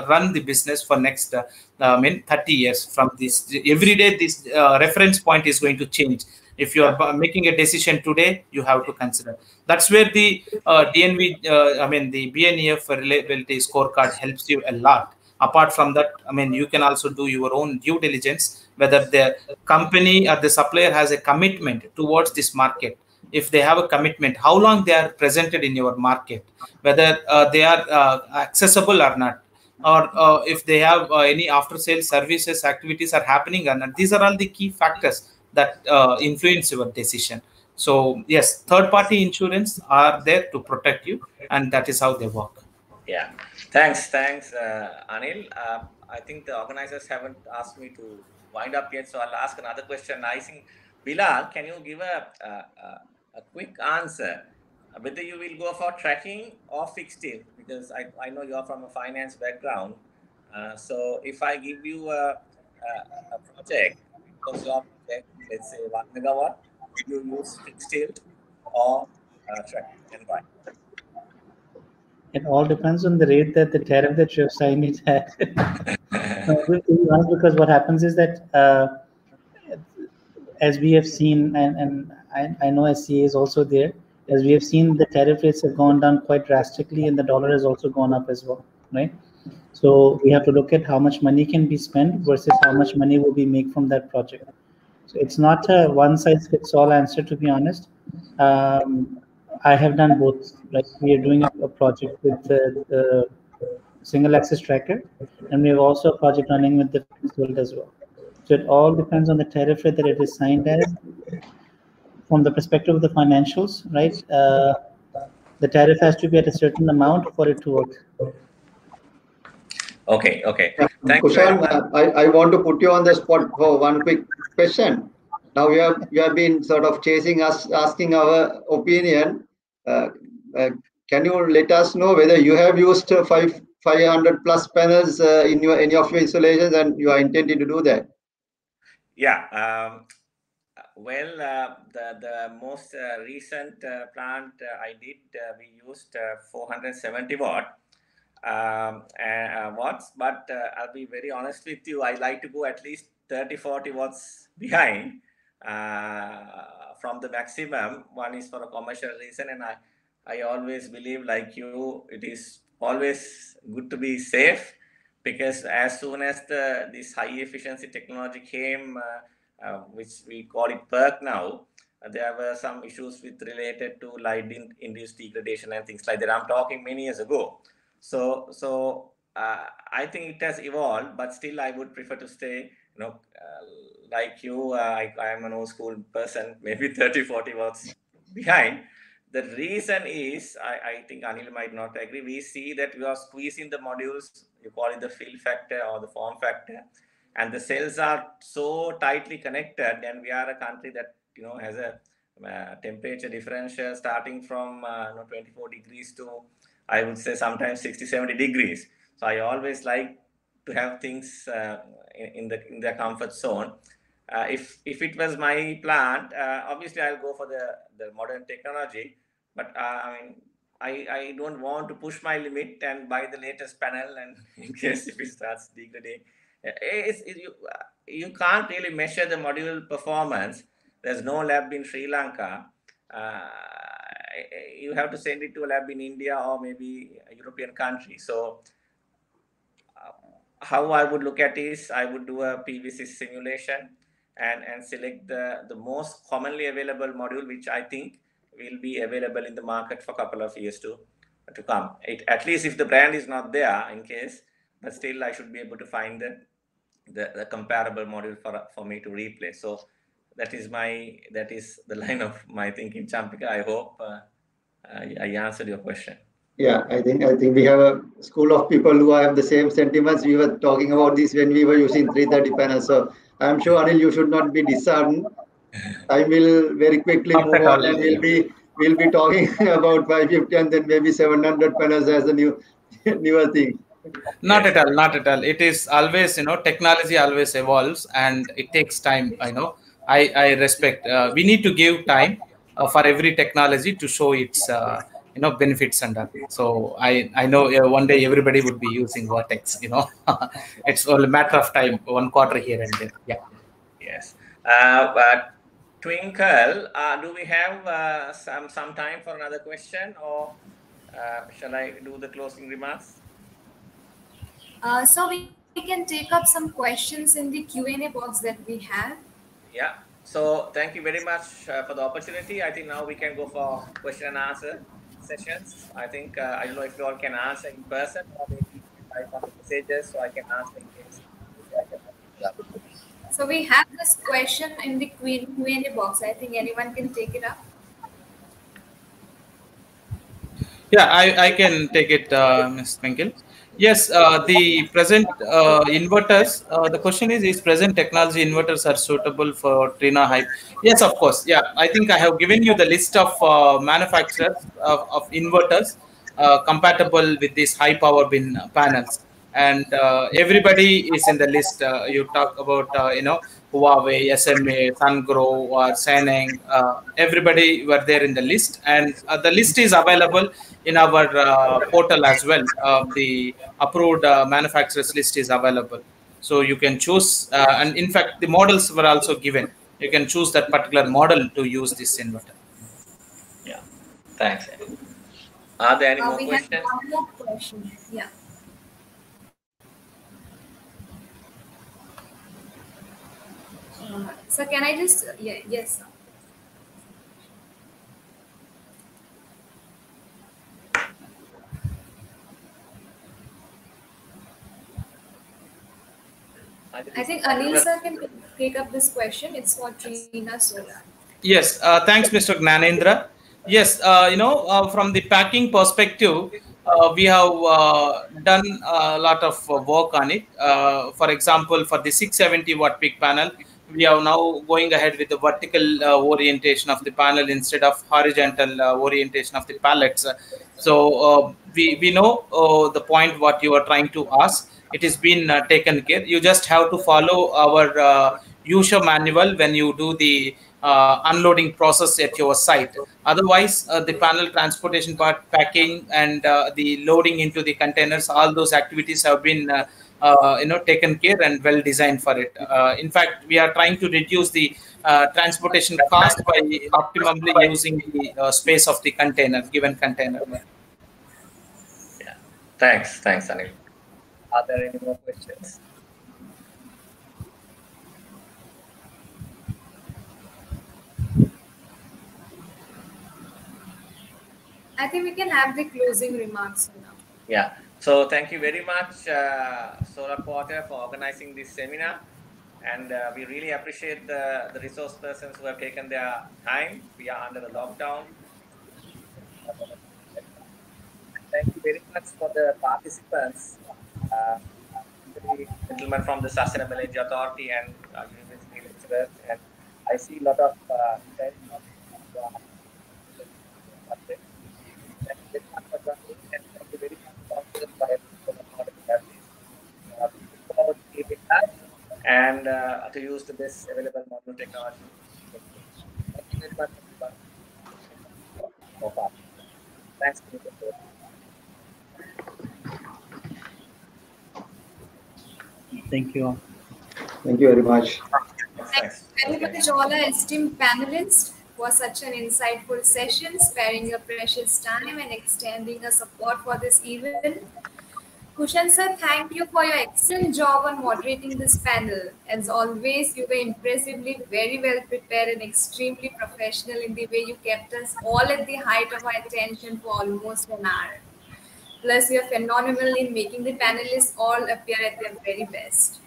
run the business for next 30 years from this. Every day this reference point is going to change. If you are making a decision today, you have to consider. That's where the DNV, the BNEF reliability scorecard helps you a lot. Apart from that, you can also do your own due diligence, whether the company or the supplier has a commitment towards this market. If they have a commitment, how long they are presented in your market, whether they are accessible or not, or if they have any after-sales services activities are happening or not. These are all the key factors that influence your decision. So yes, third-party insurance are there to protect you, and that is how they work. Yeah, thanks, Anil. I think the organizers haven't asked me to wind up yet, so I'll ask another question. I think, Bilal, can you give a quick answer whether you will go for tracking or fixed tilt? Because I know you're from a finance background. So if I give you a project, because your project, let's say 1 megawatt, will you use fixed tilt or tracking, and why? It all depends on the rate that the tariff that you have signed is at. Because what happens is that, as we have seen, and I know SCA is also there, as we have seen, the tariff rates have gone down quite drastically, and the dollar has also gone up as well, right? So we have to look at how much money can be spent versus how much money will be made from that project. So it's not a one-size-fits-all answer, to be honest. I have done both. Like, we are doing a project with the single axis tracker, and we have also a project running with the fixed world as well. So it all depends on the tariff rate that it is signed as. From the perspective of the financials, right? The tariff has to be at a certain amount for it to work. Okay. Thank you. Kushan, I want to put you on the spot for one quick question. Now you have been sort of chasing us, asking our opinion. Can you let us know whether you have used 500 plus panels in any of your installations, and you are intending to do that? Yeah. Well, the most recent plant I did, we used 470 watts, but I'll be very honest with you, I like to go at least 30-40 watts behind from the maximum. One is for a commercial reason, and I always believe, like you, it is always good to be safe, because as soon as this high efficiency technology came, which we call it PERC now, there were some issues related to light-induced degradation and things like that. I'm talking many years ago. So I think it has evolved, but still I would prefer to stay, like you, I am an old school person, maybe 30-40 watts behind. The reason is, I think Anil might not agree, we see that we are squeezing the modules, you call it the fill factor or the form factor, and the cells are so tightly connected, and we are a country that has a temperature differential starting from 24 degrees to, I would say, sometimes 60-70 degrees. So I always like to have things in the comfort zone. If it was my plant, obviously I'll go for the modern technology, but I don't want to push my limit and buy the latest panel, and in case if it starts degrading, you can't really measure the module performance. There's no lab in Sri Lanka. You have to send it to a lab in India or maybe a European country. So how I would look at is, I would do a PVC simulation and select the most commonly available module, which I think will be available in the market for a couple of years to come. At least if the brand is not there, in case, but still I should be able to find the comparable module for me to replace. So that is the line of my thinking, Champika. I hope I answered your question. Yeah, I think we have a school of people who have the same sentiments. We were talking about this when we were using 330 panels. So I'm sure, Anil, you should not be disheartened. I will very quickly move on, and we'll be talking about 550 and then maybe 700 panels as a newer thing. Not at all. It is always, technology always evolves and it takes time. I respect. We need to give time for every technology to show its benefits and that. So I know one day everybody would be using Vertex. It's all a matter of time, 1 quarter here and there. Yeah. Yes. But Twinkle, do we have some time for another question, or shall I do the closing remarks? So we can take up some questions in the Q&A box that we have. Yeah. So thank you very much for the opportunity. I think now we can go for question and answer sessions. I think I don't know if you all can answer in person or maybe type on the messages so I can answer in case. So we have this question in the Q&A box. I think anyone can take it up. Yeah, I can take it, Ms. Twinkle. Yes, the present inverters, the question is present technology inverters are suitable for Trina Hype? Yes, of course. Yeah, I think I have given you the list of manufacturers of inverters compatible with these high power bin panels. And everybody is in the list. You talk about, Huawei, SMA, Sungrow, or Saneng. Everybody were there in the list. And the list is available in our portal as well. The approved manufacturers list is available. So you can choose. And in fact, the models were also given. You can choose that particular model to use this inverter. Yeah. Thanks. Are there any more We questions? have one more question. Yeah. So can I just, yes. Sir. I think Anil sir can take up this question. It's for Trina Solar. Yes, thanks, Mr. Gnanendra. Yes, from the packing perspective, we have done a lot of work on it. For example, for the 670-watt peak panel, we are now going ahead with the vertical orientation of the panel instead of horizontal orientation of the pallets. So we know the point what you are trying to ask. It has been taken care. You just have to follow our user manual when you do the unloading process at your site. Otherwise, the panel transportation part, packing, and the loading into the containers, all those activities have been taken care and well designed for it. In fact, we are trying to reduce the transportation cost by optimally using the space of the container, given container. Yeah. Thanks, Anil. Are there any more questions? I think we can have the closing remarks now. Yeah. So thank you very much, Solar Quarter, for organizing this seminar. And we really appreciate the resource persons who have taken their time. We are under the lockdown. Thank you very much for the participants, the gentlemen from the Sustainable Energy Authority and university lecturers. And I see a lot of thank you very much for joining, and thank you very much for look forward to keep in touch and to use the best available module technology. Thank you very much, everyone. Thanks for the support. Thank you all. Thank you very much. Thanks very much, all our esteemed panelists, for such an insightful session, sparing your precious time and extending your support for this event. Kushan sir, thank you for your excellent job on moderating this panel. As always, you were impressively very well prepared and extremely professional in the way you kept us all at the height of our attention for almost an hour. Plus, you are phenomenal in making the panelists all appear at their very best.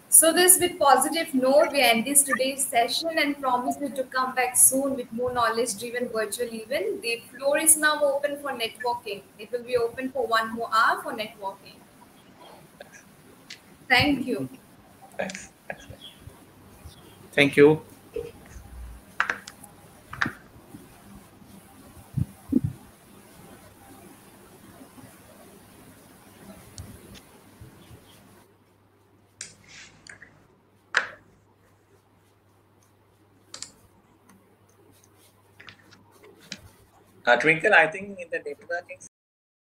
So this with positive note, we end this today's session and promise you to come back soon with more knowledge-driven virtual event. The floor is now open for networking. It will be open for 1 more hour for networking. Thank you. Thanks. Thank you. Twinkle, I think in the networking